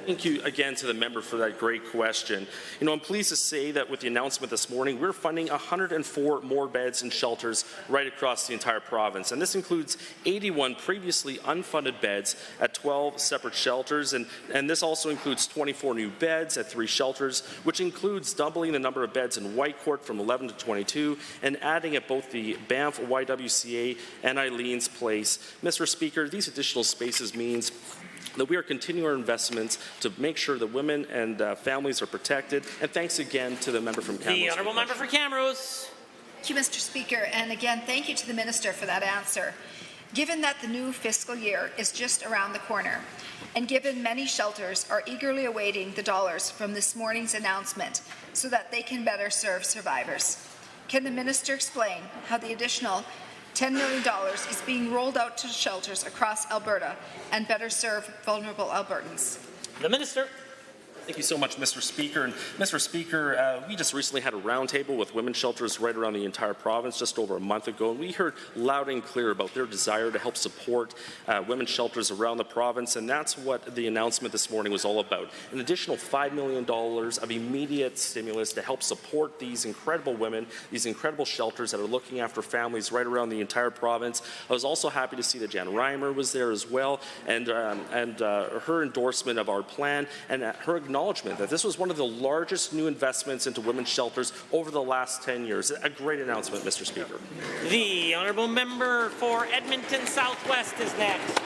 Thank you again to the member for that great question. You know, I'm pleased to say that with the announcement this morning, we're funding 104 more beds and shelters right across the entire province. And this includes 81 previously unfunded beds at 12 separate shelters. And this also includes 24 new beds at 3 shelters, which includes doubling the number of beds in Whitecourt from 11 to 22 and adding at both the Banff YWCA and Eileen's Place. Mr. Speaker, these additional spaces means that we are continuing our investments to make sure that women and families are protected. And thanks again to the member from Camrose. The Honourable Member for Camrose. Thank you, Mr. Speaker, and again, thank you to the Minister for that answer. Given that the new fiscal year is just around the corner, and given many shelters are eagerly awaiting the dollars from this morning's announcement so that they can better serve survivors, can the Minister explain how the additional $10 million is being rolled out to shelters across Alberta and better serve vulnerable Albertans? The Minister. Thank you so much, Mr. Speaker. And Mr. Speaker, we just recently had a roundtable with women's shelters right around the entire province just over a month ago, and we heard loud and clear about their desire to help support women's shelters around the province, and that's what the announcement this morning was all about. An additional $5 million of immediate stimulus to help support these incredible women, these incredible shelters that are looking after families right around the entire province. I was also happy to see that Jan Reimer was there as well, and her endorsement of our plan and her acknowledgement that this was one of the largest new investments into women's shelters over the last 10 years. A great announcement, Mr. Speaker. The Honourable Member for Edmonton Southwest is next.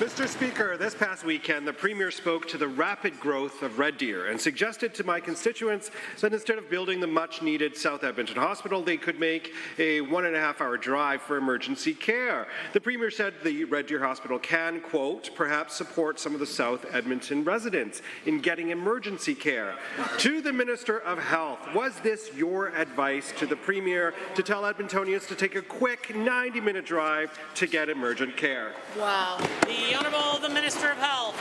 Mr. Speaker, this past weekend, the Premier spoke to the rapid growth of Red Deer and suggested to my constituents that instead of building the much-needed South Edmonton Hospital, they could make a 1.5-hour drive for emergency care. The Premier said the Red Deer Hospital can, quote, perhaps support some of the South Edmonton residents in getting emergency care. To the Minister of Health, was this your advice to the Premier to tell Edmontonians to take a quick 90-minute drive to get emergent care? Wow. The Honourable Minister of Health.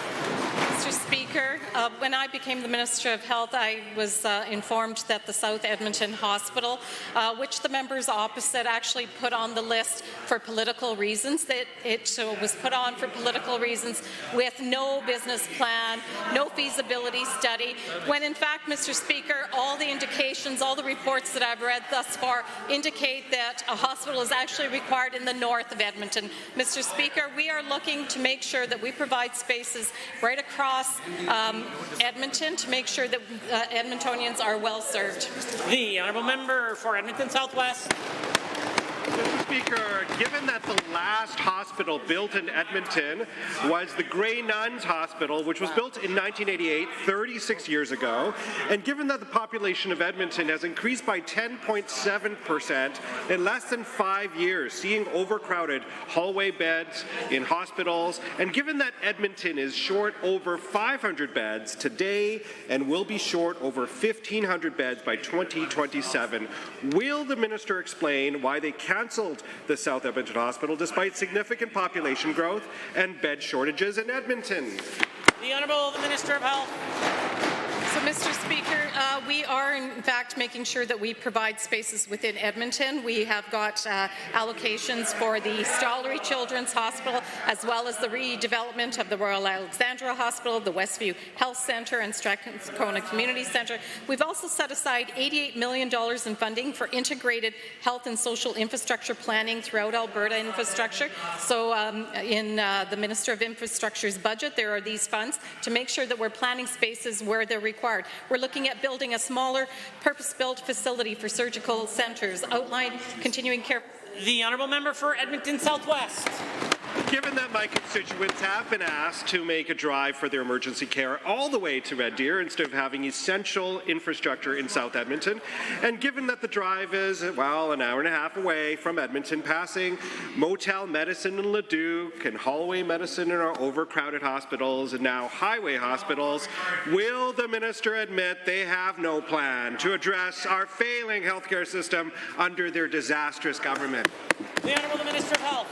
Mr. Speaker, when I became the Minister of Health, I was informed that the South Edmonton Hospital, which the members opposite actually put on the list for political reasons, that it was put on for political reasons with no business plan, no feasibility study, when in fact, Mr. Speaker, all the indications, all the reports that I've read thus far indicate that a hospital is actually required in the north of Edmonton. Mr. Speaker, we are looking to make sure that we provide spaces right across Edmonton to make sure that Edmontonians are well served. The Honourable Member for Edmonton Southwest. Mr. Speaker, given that the last hospital built in Edmonton was the Grey Nuns Hospital, which was built in 1988, 36 years ago, and given that the population of Edmonton has increased by 10.7% in less than 5 years, seeing overcrowded hallway beds in hospitals, and given that Edmonton is short over 500 beds today and will be short over 1,500 beds by 2027, will the minister explain why they cancelled the South Edmonton Hospital despite significant population growth and bed shortages in Edmonton? The Honourable Minister of Health. So, Mr. Speaker, We are, in fact, making sure that we provide spaces within Edmonton. We have got allocations for the Stollery Children's Hospital, as well as the redevelopment of the Royal Alexandra Hospital, the Westview Health Centre, and Strathcona Community Centre. We've also set aside $88 million in funding for integrated health and social infrastructure planning throughout Alberta infrastructure. So in the Minister of Infrastructure's budget, there are these funds to make sure that we're planning spaces where they're required. We're looking at building a smaller, purpose-built facility for surgical centres, outline continuing care. The Honourable Member for Edmonton Southwest. Given that my constituents have been asked to make a drive for their emergency care all the way to Red Deer instead of having essential infrastructure in South Edmonton, and given that the drive is, well, an hour and a half away from Edmonton, passing Motel Medicine in Leduc and Holloway Medicine in our overcrowded hospitals and now highway hospitals, will the minister admit they have no plan to address our failing healthcare system under their disastrous government? The Honourable Minister of Health.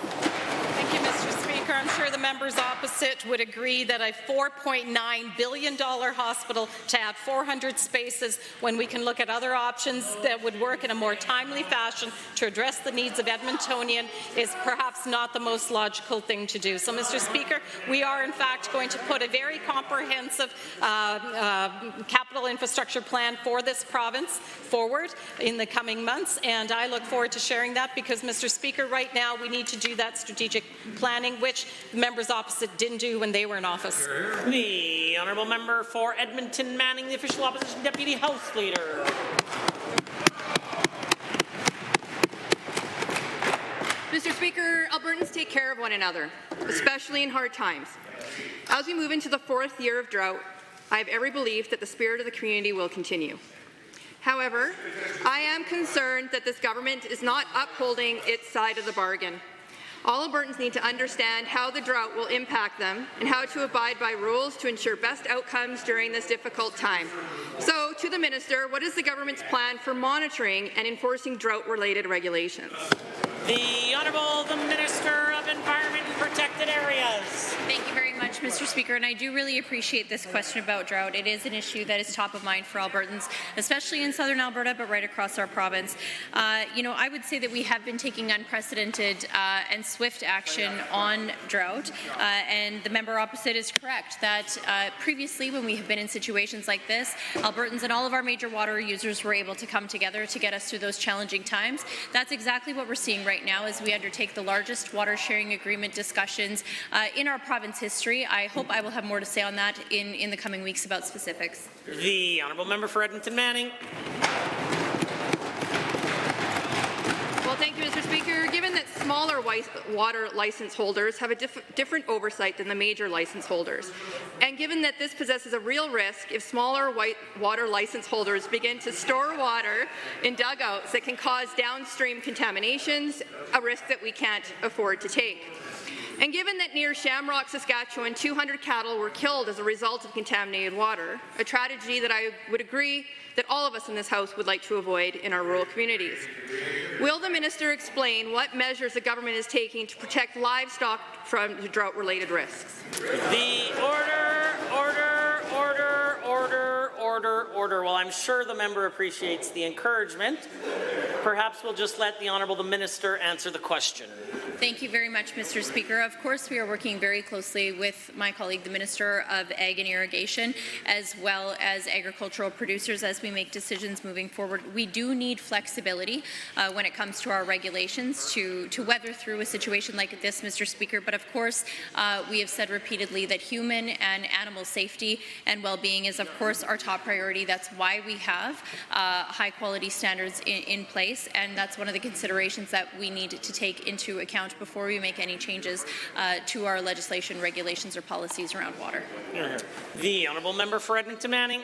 Thank you, Mr. Speaker. I'm sure the members opposite would agree that a $4.9 billion hospital to add 400 spaces when we can look at other options that would work in a more timely fashion to address the needs of Edmontonian is perhaps not the most logical thing to do. So, Mr. Speaker, we are in fact going to put a very comprehensive capital infrastructure plan for this province forward in the coming months, and I look forward to sharing that because, Mr. Speaker, right now we need to do that strategic planning, which the members opposite didn't do when they were in office. The Honourable Member for Edmonton Manning, the Official Opposition Deputy House Leader. Mr. Speaker, Albertans take care of one another, especially in hard times. As we move into the 4th year of drought, I have every belief that the spirit of the community will continue. However, I am concerned that this government is not upholding its side of the bargain. All Albertans need to understand how the drought will impact them and how to abide by rules to ensure best outcomes during this difficult time. So, to the Minister, what is the government's plan for monitoring and enforcing drought-related regulations? The Honourable the Minister of Environment and Protected Areas. Thank you very much, Mr. Speaker, and I do really appreciate this question about drought. It is an issue that is top of mind for Albertans, especially in southern Alberta, but right across our province. I would say that we have been taking unprecedented and swift action on drought, and the member opposite is correct that previously, when we have been in situations like this, Albertans and all of our major water users were able to come together to get us through those challenging times. That's exactly what we're seeing right now as we undertake the largest water sharing agreement discussions in our province history. I hope I will have more to say on that in the coming weeks about specifics. The Honourable Member for Edmonton Manning. Well, thank you, Mr. Speaker. Given that smaller water license holders have a different oversight than the major license holders, and given that this possesses a real risk if smaller water license holders begin to store water in dugouts that can cause downstream contaminations, a risk that we can't afford to take. And given that near Shamrock, Saskatchewan, 200 cattle were killed as a result of contaminated water, a tragedy that I would agree that all of us in this House would like to avoid in our rural communities. Will the minister explain what measures the government is taking to protect livestock from drought-related risks? The order. Well, I'm sure the member appreciates the encouragement. Perhaps we'll just let the Honourable the Minister answer the question. Thank you very much, Mr. Speaker. Of course, we are working very closely with my colleague, the Minister of Ag and Irrigation, as well as agricultural producers as we make decisions moving forward. We do need flexibility when it comes to our regulations to weather through a situation like this, Mr. Speaker. But of course, we have said repeatedly that human and animal safety and well-being is, of course, our top priority. That's why we have high-quality standards in place, and that's one of the considerations that we need to take into account before we make any changes to our legislation, regulations, or policies around water. The Honourable Member for Edmonton Manning.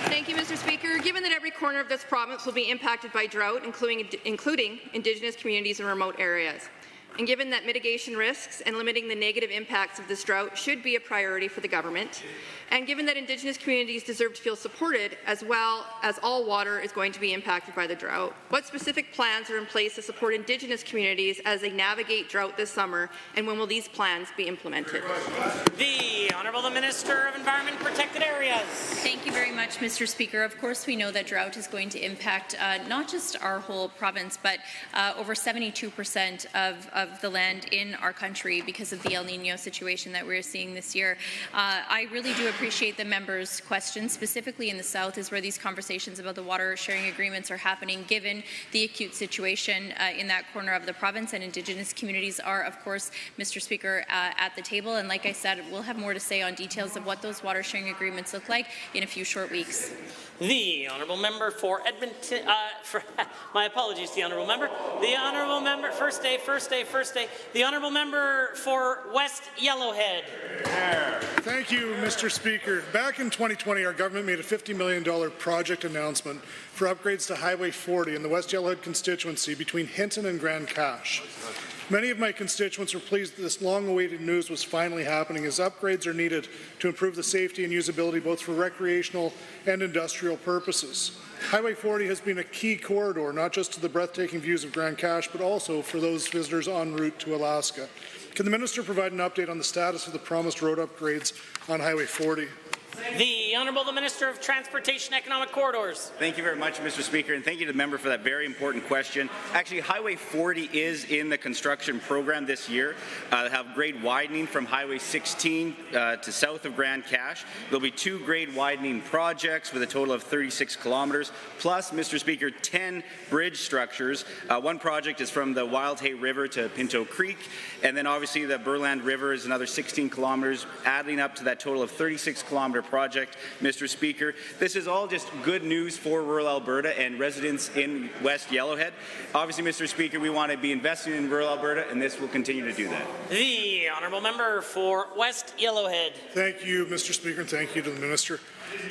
Thank you, Mr. Speaker. Given that every corner of this province will be impacted by drought, including Indigenous communities in remote areas, And given that mitigation risks and limiting the negative impacts of this drought should be a priority for the government, and given that Indigenous communities deserve to feel supported as well as all water is going to be impacted by the drought, what specific plans are in place to support Indigenous communities as they navigate drought this summer, and when will these plans be implemented? The Honourable Minister of Environment and Protected Areas. Thank you very much, Mr. Speaker. Of course, we know that drought is going to impact not just our whole province, but over 72% of the land in our country because of the El Nino situation that we're seeing this year. I really do appreciate the members' questions. Specifically in the South is where these conversations about the water sharing agreements are happening, given the acute situation in that corner of the province, and Indigenous communities are, of course, Mr. Speaker, at the table. And like I said, we'll have more to say on details of what those water sharing agreements look like in a few short weeks. The Honourable Member for Edmonton, my apologies to the Honourable Member. The Honourable Member, first day. The Honourable Member for West Yellowhead. Thank you, Mr. Speaker. Back in 2020, our government made a $50 million project announcement for upgrades to Highway 40 in the West Yellowhead constituency between Hinton and Grand Cache. Many of my constituents were pleased that this long-awaited news was finally happening, as upgrades are needed to improve the safety and usability both for recreational and industrial purposes. Highway 40 has been a key corridor, not just to the breathtaking views of Grand Cache, but also for those visitors en route to Alaska. Can the Minister provide an update on the status of the promised road upgrades on Highway 40? The Honourable Minister of Transportation Economic Corridors. Thank you very much, Mr. Speaker, and thank you to the member for that very important question. Actually, Highway 40 is in the construction program this year. They'll have grade widening from Highway 16 to south of Grand Cache. There'll be 2 grade widening projects with a total of 36 kilometers, plus, Mr. Speaker, 10 bridge structures. One project is from the Wildhay River to Pinto Creek, and then obviously the Burland River is another 16 kilometers, adding up to that total of 36-kilometer project, Mr. Speaker. This is all just good news for rural Alberta and residents in West Yellowhead. Obviously, Mr. Speaker, we want to be investing in rural Alberta, and this will continue to do that. The Honourable Member for West Yellowhead. Thank you, Mr. Speaker, and thank you to the Minister.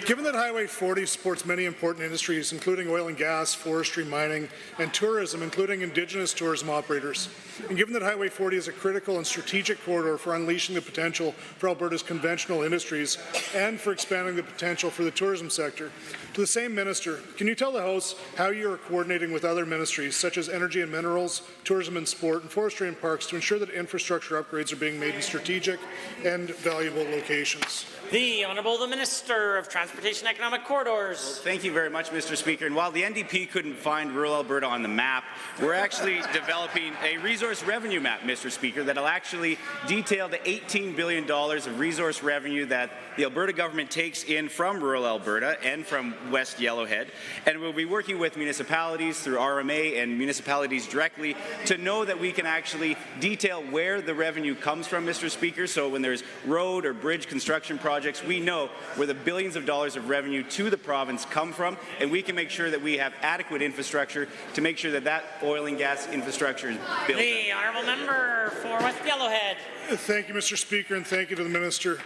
Given that Highway 40 supports many important industries, including oil and gas, forestry, mining, and tourism, including Indigenous tourism operators, and given that Highway 40 is a critical and strategic corridor for unleashing the potential for Alberta's conventional industries and for expanding the potential for the tourism sector, to the same Minister, can you tell the House how you are coordinating with other ministries, such as Energy and Minerals, Tourism and Sport, and Forestry and Parks, to ensure that infrastructure upgrades are being made in strategic and valuable locations? The Honourable Minister of Transportation Economic Corridors. Well, thank you very much, Mr. Speaker. And while the NDP couldn't find rural Alberta on the map, we're actually developing a resource revenue map, Mr. Speaker, that'll actually detail the $18 billion of resource revenue that the Alberta government takes in from rural Alberta and from West Yellowhead. And we'll be working with municipalities through RMA and municipalities directly to know that we can actually detail where the revenue comes from, Mr. Speaker. So when there's road or bridge construction projects, we know where the billions of dollars of revenue to the province come from, and we can make sure that we have adequate infrastructure to make sure that that oil and gas infrastructure is built. The Honourable Member for West Yellowhead. Thank you, Mr. Speaker, and thank you to the Minister.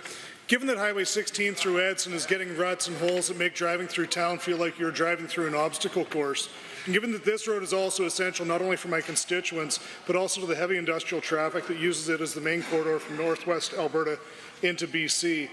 Given that Highway 16 through Edson is getting ruts and holes that make driving through town feel like you're driving through an obstacle course, and given that this road is also essential not only for my constituents, but also to the heavy industrial traffic that uses it as the main corridor from northwest Alberta into BC,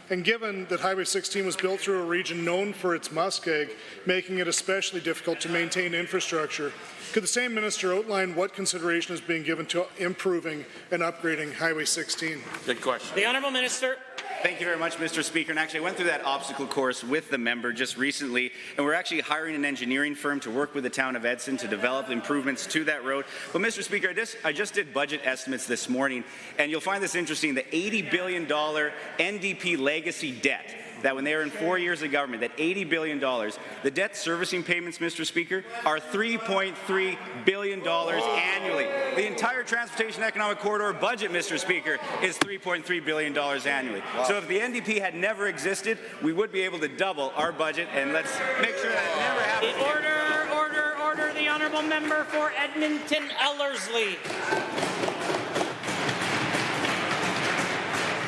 and given that Highway 16 was built through a region known for its muskeg, making it especially difficult to maintain infrastructure, could the same Minister outline what consideration is being given to improving and upgrading Highway 16? Good question. The Honourable Minister. Thank you very much, Mr. Speaker. And actually, I went through that obstacle course with the member just recently, and we're actually hiring an engineering firm to work with the town of Edson to develop improvements to that road. But, Mr. Speaker, I just did budget estimates this morning, and you'll find this interesting, the $80 billion NDP legacy debt, that when they were in 4 years of government, that $80 billion, the debt servicing payments, Mr. Speaker, are $3.3 billion annually. The entire Transportation Economic Corridor budget, Mr. Speaker, is $3.3 billion annually. Wow. So if the NDP had never existed, we would be able to double our budget, and let's make sure that it never happens. Order, the Honourable Member for Edmonton Ellerslie.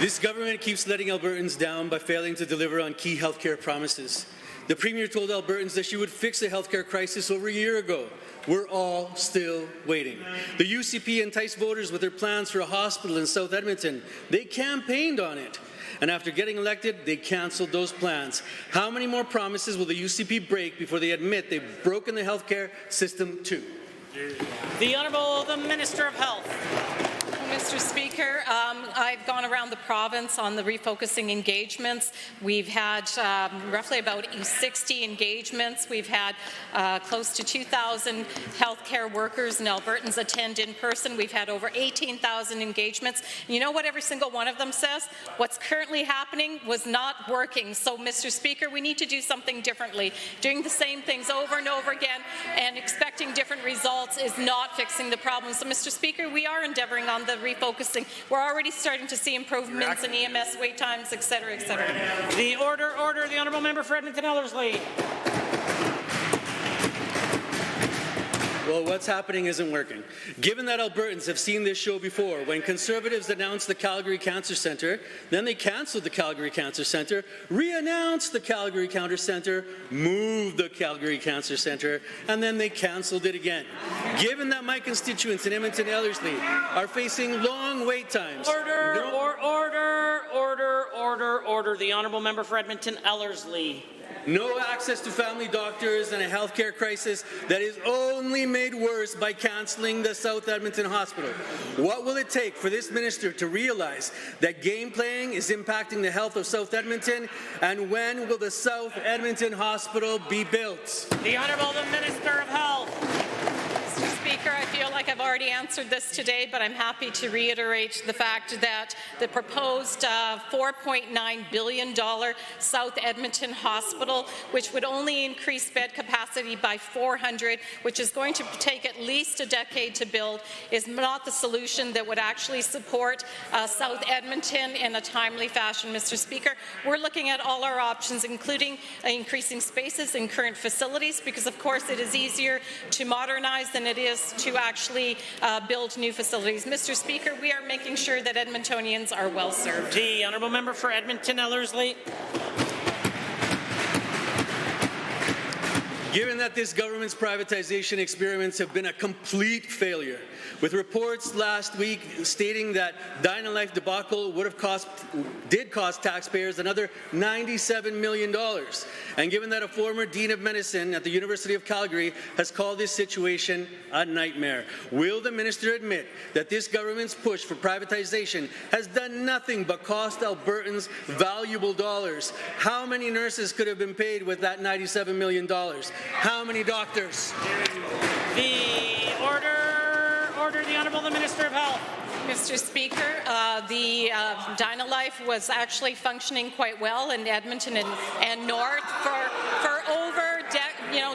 This government keeps letting Albertans down by failing to deliver on key healthcare promises. The Premier told Albertans that she would fix the healthcare crisis over a year ago. We're all still waiting. The UCP enticed voters with their plans for a hospital in South Edmonton. They campaigned on it. And after getting elected, they cancelled those plans. How many more promises will the UCP break before they admit they've broken the healthcare system too? The Honourable the Minister of Health. Mr. Speaker, I've gone around the province on the refocusing engagements. We've had roughly about 60 engagements. We've had close to 2,000 healthcare workers and Albertans attend in person. We've had over 18,000 engagements. You know what every single one of them says? What's currently happening was not working. So, Mr. Speaker, we need to do something differently. Doing the same things over and over again and expecting different results is not fixing the problem. So, Mr. Speaker, we are endeavouring on the refocusing. We're already starting to see improvements in EMS wait times, et cetera, et cetera. The order, the Honourable Member for Edmonton Ellerslie. Well, what's happening isn't working. Given that Albertans have seen this show before, when Conservatives announced the Calgary Cancer Centre, then they cancelled the Calgary Cancer Centre, re-announced the Calgary Cancer Centre, moved the Calgary Cancer Centre, and then they cancelled it again. Given that my constituents in Edmonton Ellerslie are facing long wait times. Order. The Honourable Member for Edmonton Ellerslie. No access to family doctors and a healthcare crisis that is only made worse by cancelling the South Edmonton Hospital. What will it take for this minister to realize that game playing is impacting the health of South Edmonton, and when will the South Edmonton Hospital be built? The Honourable the Minister of Health. Mr. Speaker, I feel like I've already answered this today, but I'm happy to reiterate the fact that the proposed $4.9 billion South Edmonton Hospital, which would only increase bed capacity by 400, which is going to take at least a decade to build, is not the solution that would actually support South Edmonton in a timely fashion, Mr. Speaker. We're looking at all our options, including increasing spaces in current facilities, because of course it is easier to modernize than it is to actually build new facilities. Mr. Speaker, we are making sure that Edmontonians are well served. The Honourable Member for Edmonton Ellerslie. Given that this government's privatization experiments have been a complete failure, with reports last week stating that Dynalife debacle did cost taxpayers another $97 million, and given that a former Dean of Medicine at the University of Calgary has called this situation a nightmare, will the minister admit that this government's push for privatization has done nothing but cost Albertans valuable dollars? How many nurses could have been paid with that $97 million? How many doctors? The the Honourable the Minister of Health. Mr. Speaker, the Dynalife was actually functioning quite well in Edmonton and North for over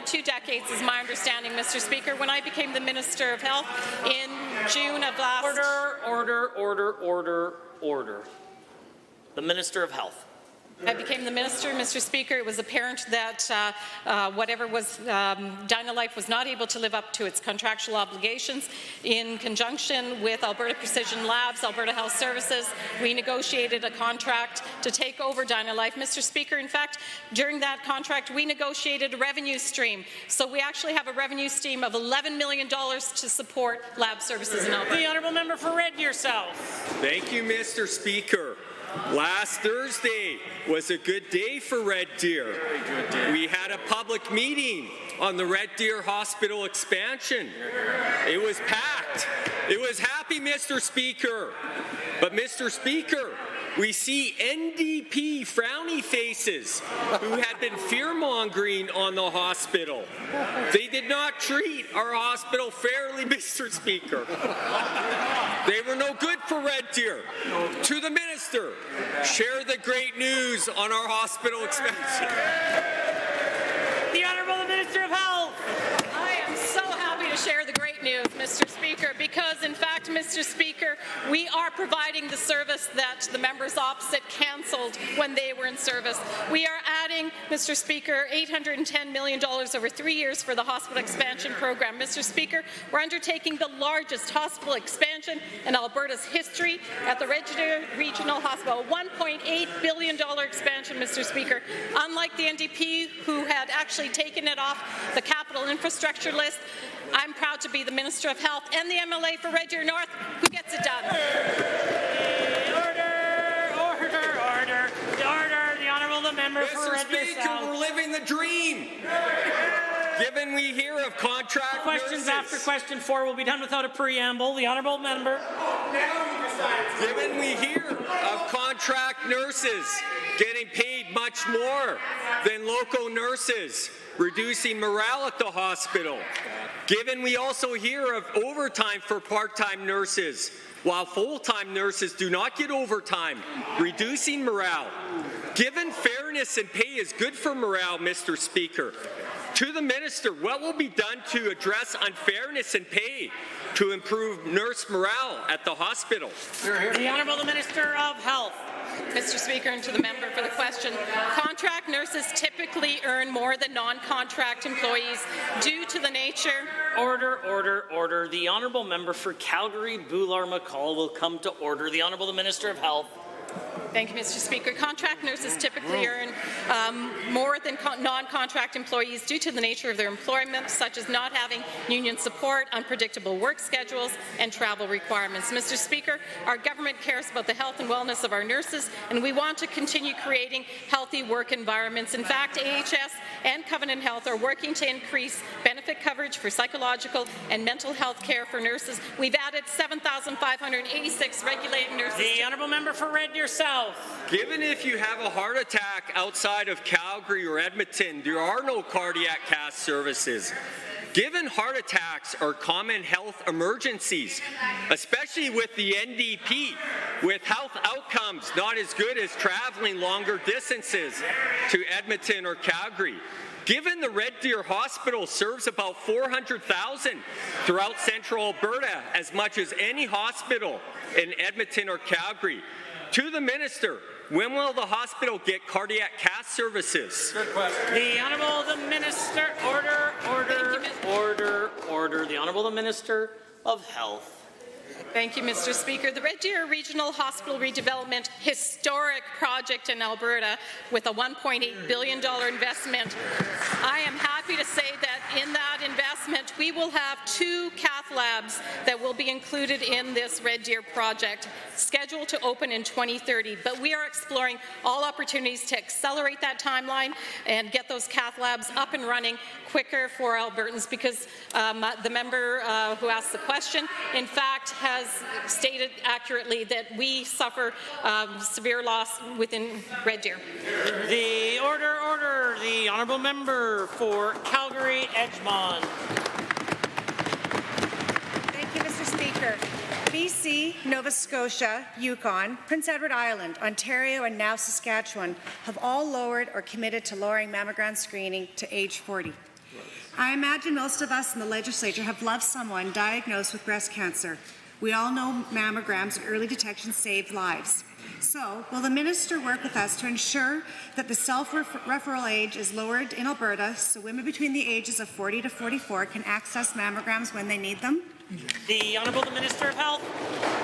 2 decades, is my understanding, Mr. Speaker. When I became the Minister of Health in June of last... Order. The Minister of Health. I became the minister, Mr. Speaker. It was apparent that whatever was Dynalife was not able to live up to its contractual obligations. In conjunction with Alberta Precision Labs, Alberta Health Services, we negotiated a contract to take over Dynalife. Mr. Speaker, in fact, during that contract, we negotiated a revenue stream. So we actually have a revenue stream of $11 million to support lab services in Alberta. The Honourable Member for Red Deer South. Thank you, Mr. Speaker. Last Thursday was a good day for Red Deer. We had a public meeting on the Red Deer Hospital expansion. It was packed. It was happy, Mr. Speaker. But, Mr. Speaker, we see NDP frowny faces who had been fear-mongering on the hospital. They did not treat our hospital fairly, Mr. Speaker. They were no good for Red Deer. To the minister, share the great news on our hospital expansion. The Honourable the Minister of Health. I am so happy to share the great news, Mr. Speaker, because in fact fact, Mr. Speaker, we are providing the service that the members opposite cancelled when they were in service. We are adding, Mr. Speaker, $810 million over 3 years for the hospital expansion program. Mr. Speaker, we're undertaking the largest hospital expansion in Alberta's history at the Red Deer Regional Hospital, $1.8 billion expansion, Mr. Speaker. Unlike the NDP, who had actually taken it off the capital infrastructure list, I'm proud to be the Minister of Health and the MLA for Red Deer North who gets it done. Order. The Honourable the Member for Red Deer Speaker, South. we're living the dream. Given we hear of contract Questions nurses. after question 4 will be done without a preamble. The Honourable Member. Given we hear of contract nurses getting paid much more than local nurses, reducing morale at the hospital. Given we also hear of overtime for part-time nurses, while full-time nurses do not get overtime, reducing morale. Given fairness in pay is good for morale, Mr. Speaker, to the Minister, what will be done to address unfairness in pay to improve nurse morale at the hospital? The Honourable the Minister of Health. Mr. Speaker, and to the member for the question. Contract nurses typically earn more than non-contract employees due to the nature. Order. The Honourable Member for Calgary, Boular-McCall will come to order. The Honourable the Minister of Health. Thank you, Mr. Speaker. Contract nurses typically earn more than non-contract employees due to the nature of their employment, such as not having union support, unpredictable work schedules, and travel requirements. Mr. Speaker, our government cares about the health and wellness of our nurses, and we want to continue creating healthy work environments. In fact, AHS and Covenant Health are working to increase benefit coverage for psychological and mental health care for nurses. We've added 7,586 regulated nurses. The Honourable Member for Red Deer South. Given if you have a heart attack outside of Calgary or Edmonton, there are no cardiac cath services. Given heart attacks are common health emergencies, especially with the NDP, with health outcomes not as good as traveling longer distances to Edmonton or Calgary. Given the Red Deer Hospital serves about 400,000 throughout central Alberta, as much as any hospital in Edmonton or Calgary, to the Minister, when will the hospital get cardiac cath services? The Honourable the Minister. Order. The Honourable the Minister of Health. Thank you, Mr. Speaker. The Red Deer Regional Hospital Redevelopment historic project in Alberta with a $1.8 billion investment. I am happy to say that in that investment, we will have 2 cath labs that will be included in this Red Deer project, scheduled to open in 2030. But we are exploring all opportunities to accelerate that timeline and get those cath labs up and running quicker for Albertans, because the member who asked the question, in fact, has stated accurately that we suffer severe loss within Red Deer. The order. The Honourable Member for Calgary, Edgemont. Thank you, Mr. Speaker. BC, Nova Scotia, Yukon, Prince Edward Island, Ontario, and now Saskatchewan have all lowered or committed to lowering mammogram screening to age 40. I imagine most of us in the legislature have loved someone diagnosed with breast cancer. We all know mammograms and early detection save lives. So, will the Minister work with us to ensure that the self-referral age is lowered in Alberta so women between the ages of 40 to 44 can access mammograms when they need them? The Honourable the Minister of Health.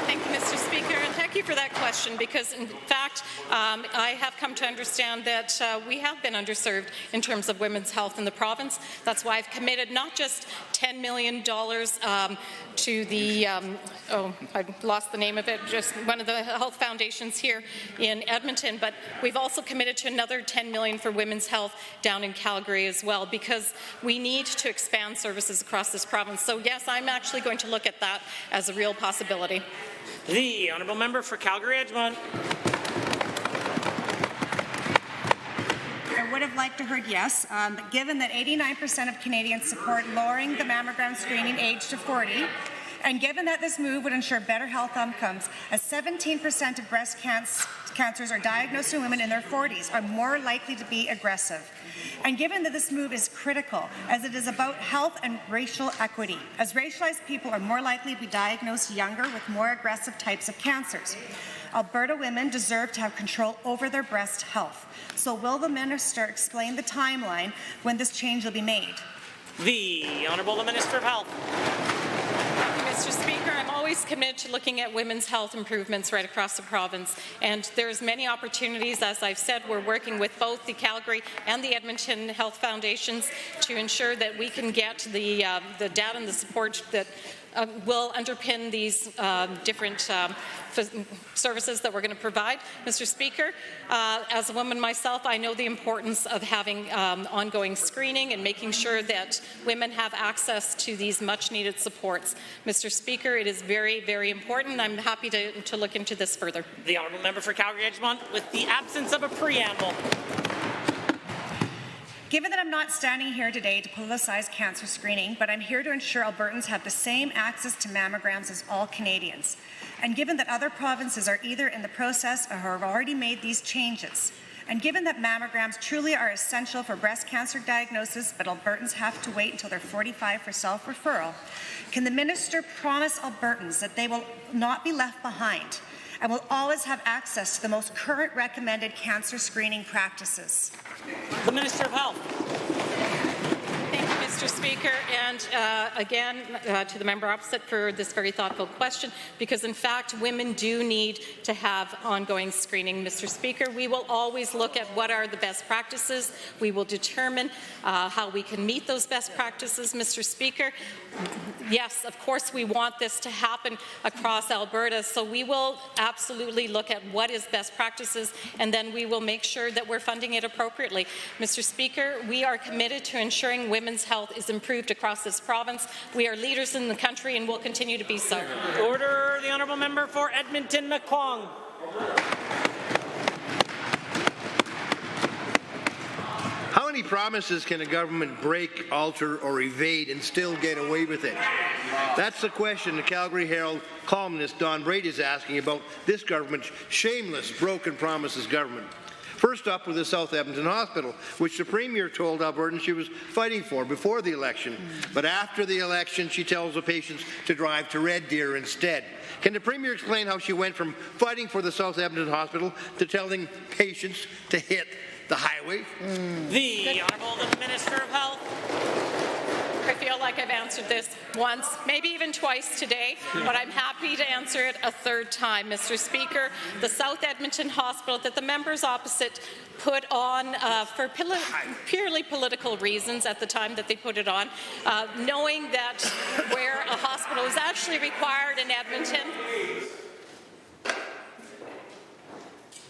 Thank you, Mr. Speaker, and thank you for that question, because in fact, I have come to understand that we have been underserved in terms of women's health in the province. That's why I've committed not just $10 million to the, I've lost the name of it, just one of the health foundations here in Edmonton, but we've also committed to another $10 million for women's health down in Calgary as well, because we need to expand services across this province. So yes, I'm actually going to look at that as a real possibility. The Honourable Member for Calgary, Edgemont. I would have liked to heard yes, but given that 89% of Canadians support lowering the mammogram screening age to 40, and given that this move would ensure better health outcomes, as 17% of breast cancers are diagnosed in women in their 40s are more likely to be aggressive. And given that this move is critical, as it is about health and racial equity, as racialized people are more likely to be diagnosed younger with more aggressive types of cancers. Alberta women deserve to have control over their breast health. So will the minister explain the timeline when this change will be made? The Honourable the Minister of Health. Mr. Speaker, I'm always committed to looking at women's health improvements right across the province, and there's many opportunities. As I've said, we're working with both the Calgary and the Edmonton Health Foundations to ensure that we can get the data and the support that will underpin these different services that we're going to provide. Mr. Speaker, as a woman myself, I know the importance of having ongoing screening and making sure that women have access to these much-needed supports. Mr. Speaker, it is very, very important. I'm happy to look into this further. The Honourable Member for Calgary-Edgemont, with the absence of a preamble. Given that I'm not standing here today to politicize cancer screening, but I'm here to ensure Albertans have the same access to mammograms as all Canadians, and given that other provinces are either in the process or have already made these changes, and given that mammograms truly are essential for breast cancer diagnosis, but Albertans have to wait until they're 45 for self-referral, can the minister promise Albertans that they will not be left behind and will always have access to the most current recommended cancer screening practices? The Minister of Health. Thank you, Mr. Speaker, and again, to the member opposite for this very thoughtful question, because in fact, women do need to have ongoing screening. Mr. Speaker, we will always look at what are the best practices. We will determine how we can meet those best practices, Mr. Speaker. Yes, of course, we want this to happen across Alberta, so we will absolutely look at what is best practices, and then we will make sure that we're funding it appropriately. Mr. Speaker, we are committed to ensuring women's health is improved across this province. We are leaders in the country and will continue to be so. Order. The Honourable Member for Edmonton-McClung. How many promises can a government break, alter, or evade and still get away with it? That's the question the Calgary Herald columnist Don Brady is asking about this government's shameless, broken promises government. First up with the South Edmonton Hospital, which the Premier told Albertans she was fighting for before the election. But after the election, she tells the patients to drive to Red Deer instead. Can the Premier explain how she went from fighting for the South Edmonton Hospital to telling patients to hit the highway? The Honourable the Minister of Health. I feel like I've answered this once, maybe even twice today, but I'm happy to answer it a third time. Mr. Speaker, the South Edmonton Hospital that the members opposite put on for purely political reasons at the time that they put it on, knowing that where a hospital is actually required in Edmonton.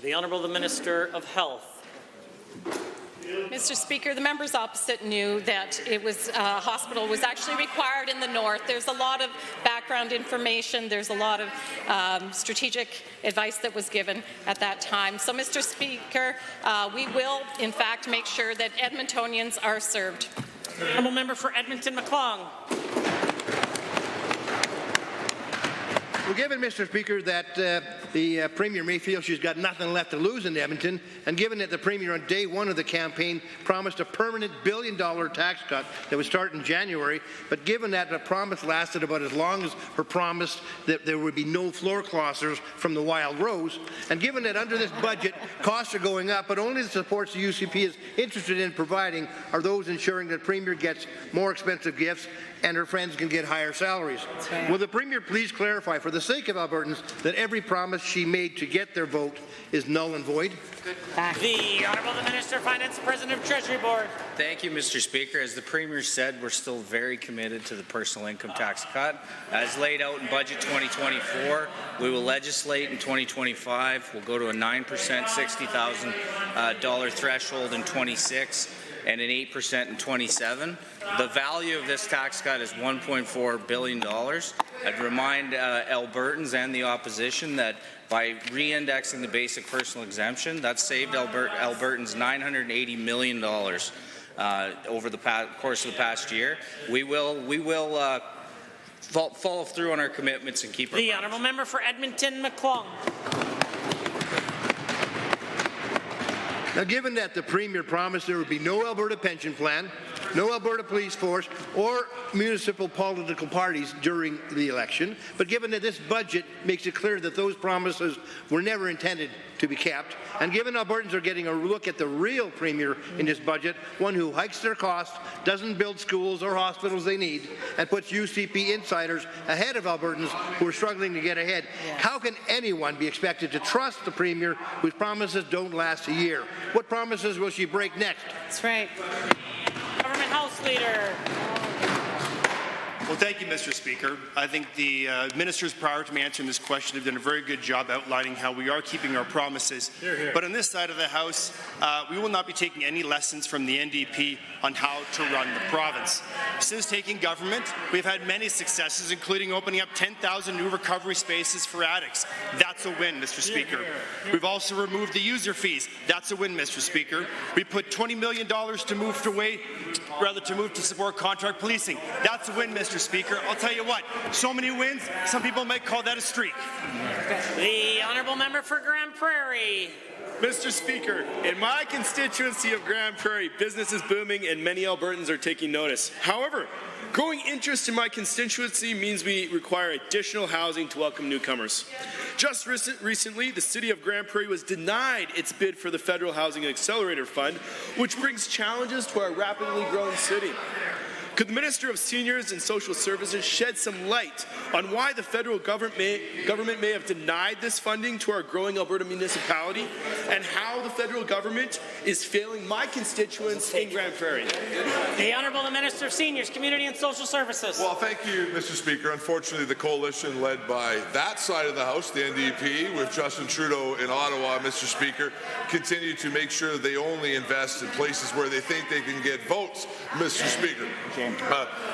The Honourable the Minister of Health. Mr. Speaker, the members opposite knew that it was a hospital was actually required in the north. There's a lot of background information. There's a lot of strategic advice that was given at that time. So, Mr. Speaker, we will, in fact, make sure that Edmontonians are served. Honourable Member for Edmonton-McClung. Well, given, Mr. Speaker, that the Premier may feel she's got nothing left to lose in Edmonton, and given that the Premier on day one of the campaign promised a permanent billion-dollar tax cut that would start in January, but given that the promise lasted about as long as her promise that there would be no floor clothers from the Wild Rose, and given that under this budget costs are going up, but only the supports the UCP is interested in providing are those ensuring that Premier gets more expensive gifts and her friends can get higher salaries. Will the Premier please clarify, for the sake of Albertans, that every promise she made to get their vote is null and void? The Honourable the Minister of Finance, President of Treasury Board. Thank you, Mr. Speaker. As the Premier said, we're still very committed to the personal income tax cut. As laid out in Budget 2024, we will legislate in 2025. We'll go to a 9% $60,000 threshold in 26 and an 8% in 27. The value of this tax cut is $1.4 billion. I'd remind Albertans and the opposition that by re-indexing the basic personal exemption, that's saved Albertans $980 million over the course of the past year. We will follow through on our commitments and keep our The Honourable Member for Edmonton-McClung. Now, given that the Premier promised there would be no Alberta pension plan, no Alberta police force, or municipal political parties during the election, but given that this budget makes it clear that those promises were never intended to be kept, and given Albertans are getting a look at the real Premier in this budget, one who hikes their costs, doesn't build schools or hospitals they need, and puts UCP insiders ahead of Albertans who are struggling to get ahead, how can anyone be expected to trust the Premier whose promises don't last a year? What promises will she break next? That's right. Government House Leader. Well, thank you, Mr. Speaker. I think the ministers prior to me answering this question have done a very good job outlining how we are keeping our promises. Hear, hear. But on this side of the House, we will not be taking any lessons from the NDP on how to run the province. Since taking government, we've had many successes, including opening up 10,000 new recovery spaces for addicts. That's a win, Mr. Speaker. We've also removed the user fees. That's a win, Mr. Speaker. We put $20 million to move to support contract policing. That's a win, Mr. Speaker. I'll tell you what, so many wins, some people might call that a streak. The Honourable Member for Grand Prairie. Mr. Speaker, in my constituency of Grand Prairie, business is booming and many Albertans are taking notice. However, growing interest in my constituency means we require additional housing to welcome newcomers. Just recently, the City of Grand Prairie was denied its bid for the Federal Housing Accelerator Fund, which brings challenges to our rapidly growing city. Could the Minister of Seniors and Social Services shed some light on why the federal government may have denied this funding to our growing Alberta municipality, and how the federal government is failing my constituents in Grand Prairie? The Honourable Minister of Seniors, Community and Social Services. Well, thank you, Mr. Speaker. Unfortunately, the coalition led by that side of the House, the NDP, with Justin Trudeau in Ottawa, Mr. Speaker, continue to make sure that they only invest in places where they think they can get votes, Mr. Speaker.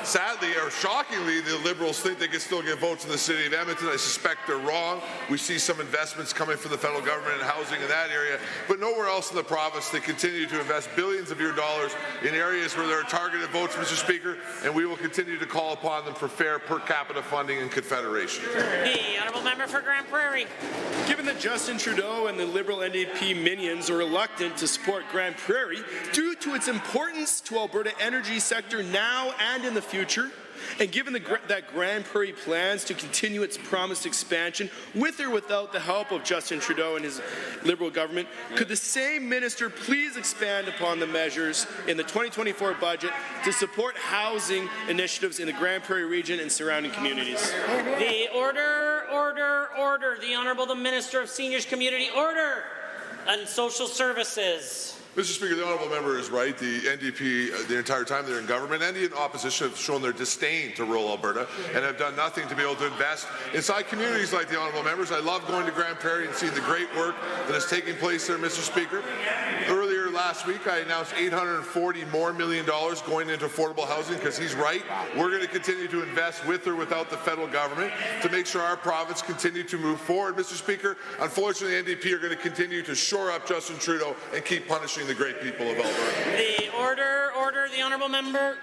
Sadly or shockingly, the Liberals think they can still get votes in the city of Edmonton. I suspect they're wrong. We see some investments coming from the federal government in housing in that area, but nowhere else in the province. They continue to invest billions of your dollars in areas where there are targeted votes, Mr. Speaker, and we will continue to call upon them for fair per capita funding and confederation. The Honourable Member for Grand Prairie. Given that Justin Trudeau and the Liberal NDP minions are reluctant to support Grand Prairie due to its importance to Alberta energy sector now and in the future, and given that Grand Prairie plans to continue its promised expansion with or without the help of Justin Trudeau and his Liberal government, could the same minister please expand upon the measures in the 2024 budget to support housing initiatives in the Grand Prairie region and surrounding communities? The order. The Honourable the Minister of Seniors, Community, Order and Social Services. Mr. Speaker, the honourable member is right. The NDP, the entire time they're in government, and in opposition, have shown their disdain to rural Alberta and have done nothing to be able to invest inside communities like the honourable members. I love going to Grand Prairie and seeing the great work that is taking place there, Mr. Speaker. Earlier last week, I announced $840 million going into affordable housing because he's right. We're going to continue to invest with or without the federal government to make sure our province continue to move forward, Mr. Speaker. Unfortunately, the NDP are going to continue to shore up Justin Trudeau and keep punishing the great people of Alberta. The order, the Honourable Member.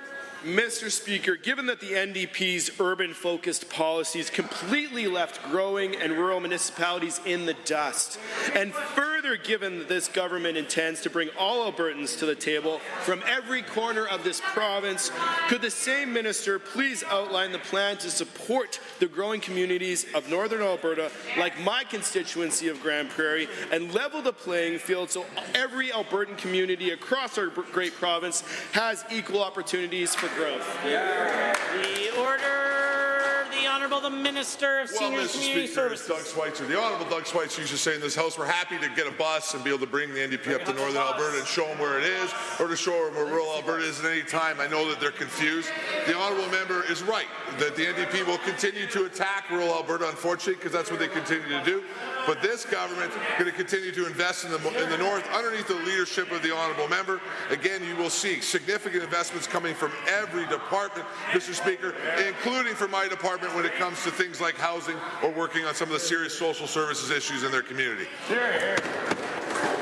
Mr. Speaker, given that the NDP's urban-focused policies completely left growing and rural municipalities in the dust, and further given that this government intends to bring all Albertans to the table from every corner of this province, could the same minister please outline the plan to support the growing communities of Northern Alberta, like my constituency of Grand Prairie, and level the playing field so every Albertan community across our great province has equal opportunities for growth? The order, the Honourable the Minister of Seniors and Community Services. Doug Schweitzer. The Honourable Doug Schweitzer used to say in this House, we're happy to get a bus and be able to bring the NDP up to Northern Alberta and show them where it is, or to show them where rural Alberta is at any time. I know that they're confused. The Honourable Member is right that the NDP will continue to attack rural Alberta, unfortunately, because that's what they continue to do. But this government is going to continue to invest in the North underneath the leadership of the Honourable Member. Again, you will see significant investments coming from every department, Mr. Speaker, including from my department when it comes to things like housing or working on some of the serious social services issues in their community.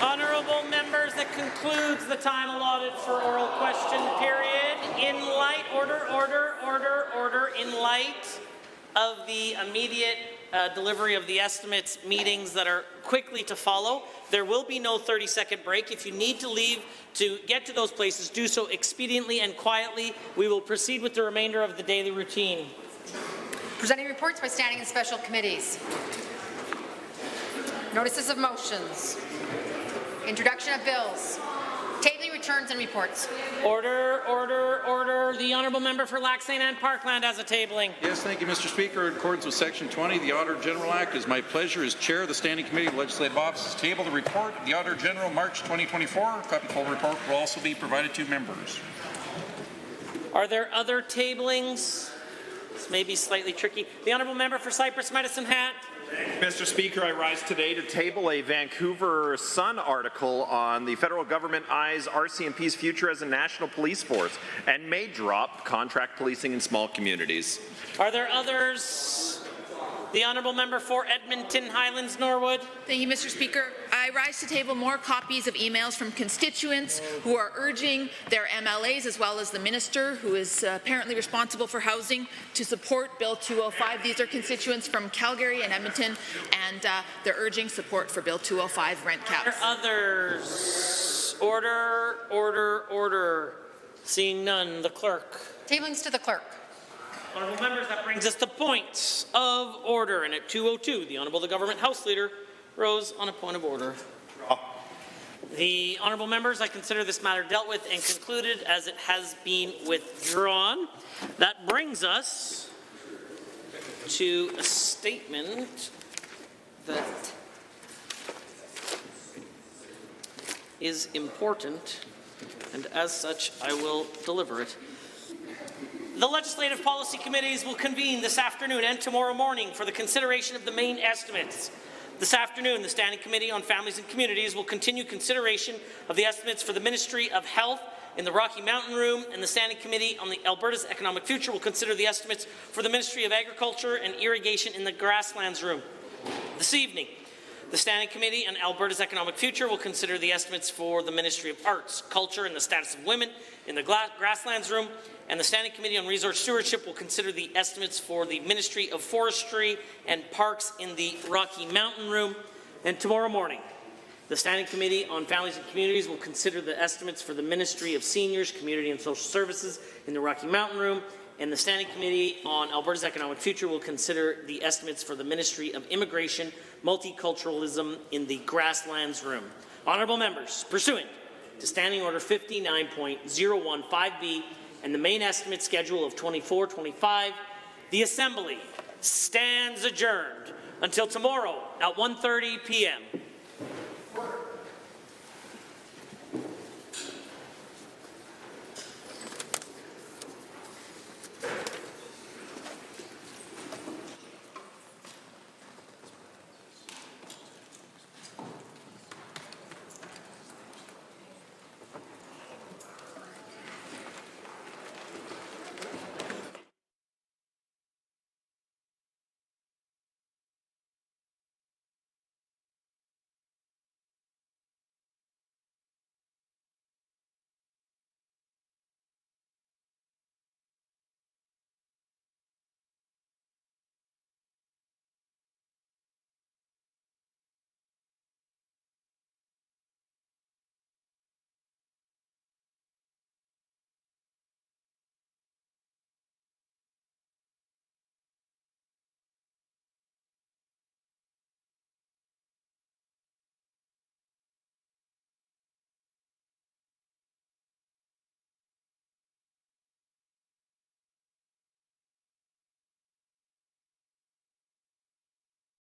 Honourable members, that concludes the time allotted for oral question period. In light, in light of the immediate delivery of the estimates meetings that are quickly to follow. There will be no 30-second break. If you need to leave to get to those places, do so expediently and quietly. We will proceed with the remainder of the daily routine. Presenting reports by standing and special committees. Notices of motions. Introduction of bills. Tabling returns and reports. Order, order, order. The honourable member for Lac St. Anne Parkland has a tabling. Yes, thank you, Mr. Speaker. In accordance with Section 20 of the Auditor General Act, it is my pleasure as Chair of the Standing Committee of Legislative Offices to table the report of the Auditor General March 2024. A copy of the full report will also be provided to members. Are there other tablings? This may be slightly tricky. The honourable member for Cypress Medicine Hat. Mr. Speaker, I rise today to table a Vancouver Sun article on the federal government eyes RCMP's future as a national police force and may drop contract policing in small communities. Are there others? The honourable member for Edmonton Highlands Norwood. Thank you, Mr. Speaker. I rise to table more copies of emails from constituents who are urging their MLAs as well as the minister, who is apparently responsible for housing, to support Bill 205. These are constituents from Calgary and Edmonton, and they're urging support for Bill 205 rent caps. Are there others? Order, order, order. Seeing none, the clerk. Tablings to the clerk. Honourable members, that brings us to points of order. And at 2:02, the Honourable the Government House Leader rose on a point of order. The honourable members, I consider this matter dealt with and concluded as it has been withdrawn. That brings us to a statement that is important, and as such, I will deliver it. The Legislative Policy Committees will convene this afternoon and tomorrow morning for the consideration of the main estimates. This afternoon, the Standing Committee on Families and Communities will continue consideration of the estimates for the Ministry of Health in the Rocky Mountain Room, and the Standing Committee on Alberta's Economic Future will consider the estimates for the Ministry of Agriculture and Irrigation in the Grasslands Room. This evening, the Standing Committee on Alberta's Economic Future will consider the estimates for the Ministry of Arts, Culture and the Status of Women in the Grasslands Room, and the Standing Committee on Resource Stewardship will consider the estimates for the Ministry of Forestry and Parks in the Rocky Mountain Room. And tomorrow morning, the Standing Committee on Families and Communities will consider the estimates for the Ministry of Seniors, Community and Social Services in the Rocky Mountain Room, and the Standing Committee on Alberta's Economic Future will consider the estimates for the Ministry of Immigration, Multiculturalism in the Grasslands Room. Honourable members, pursuant to Standing Order 59.015B and the main estimate schedule of 24-25, the Assembly stands adjourned until tomorrow at 1:30 p.m.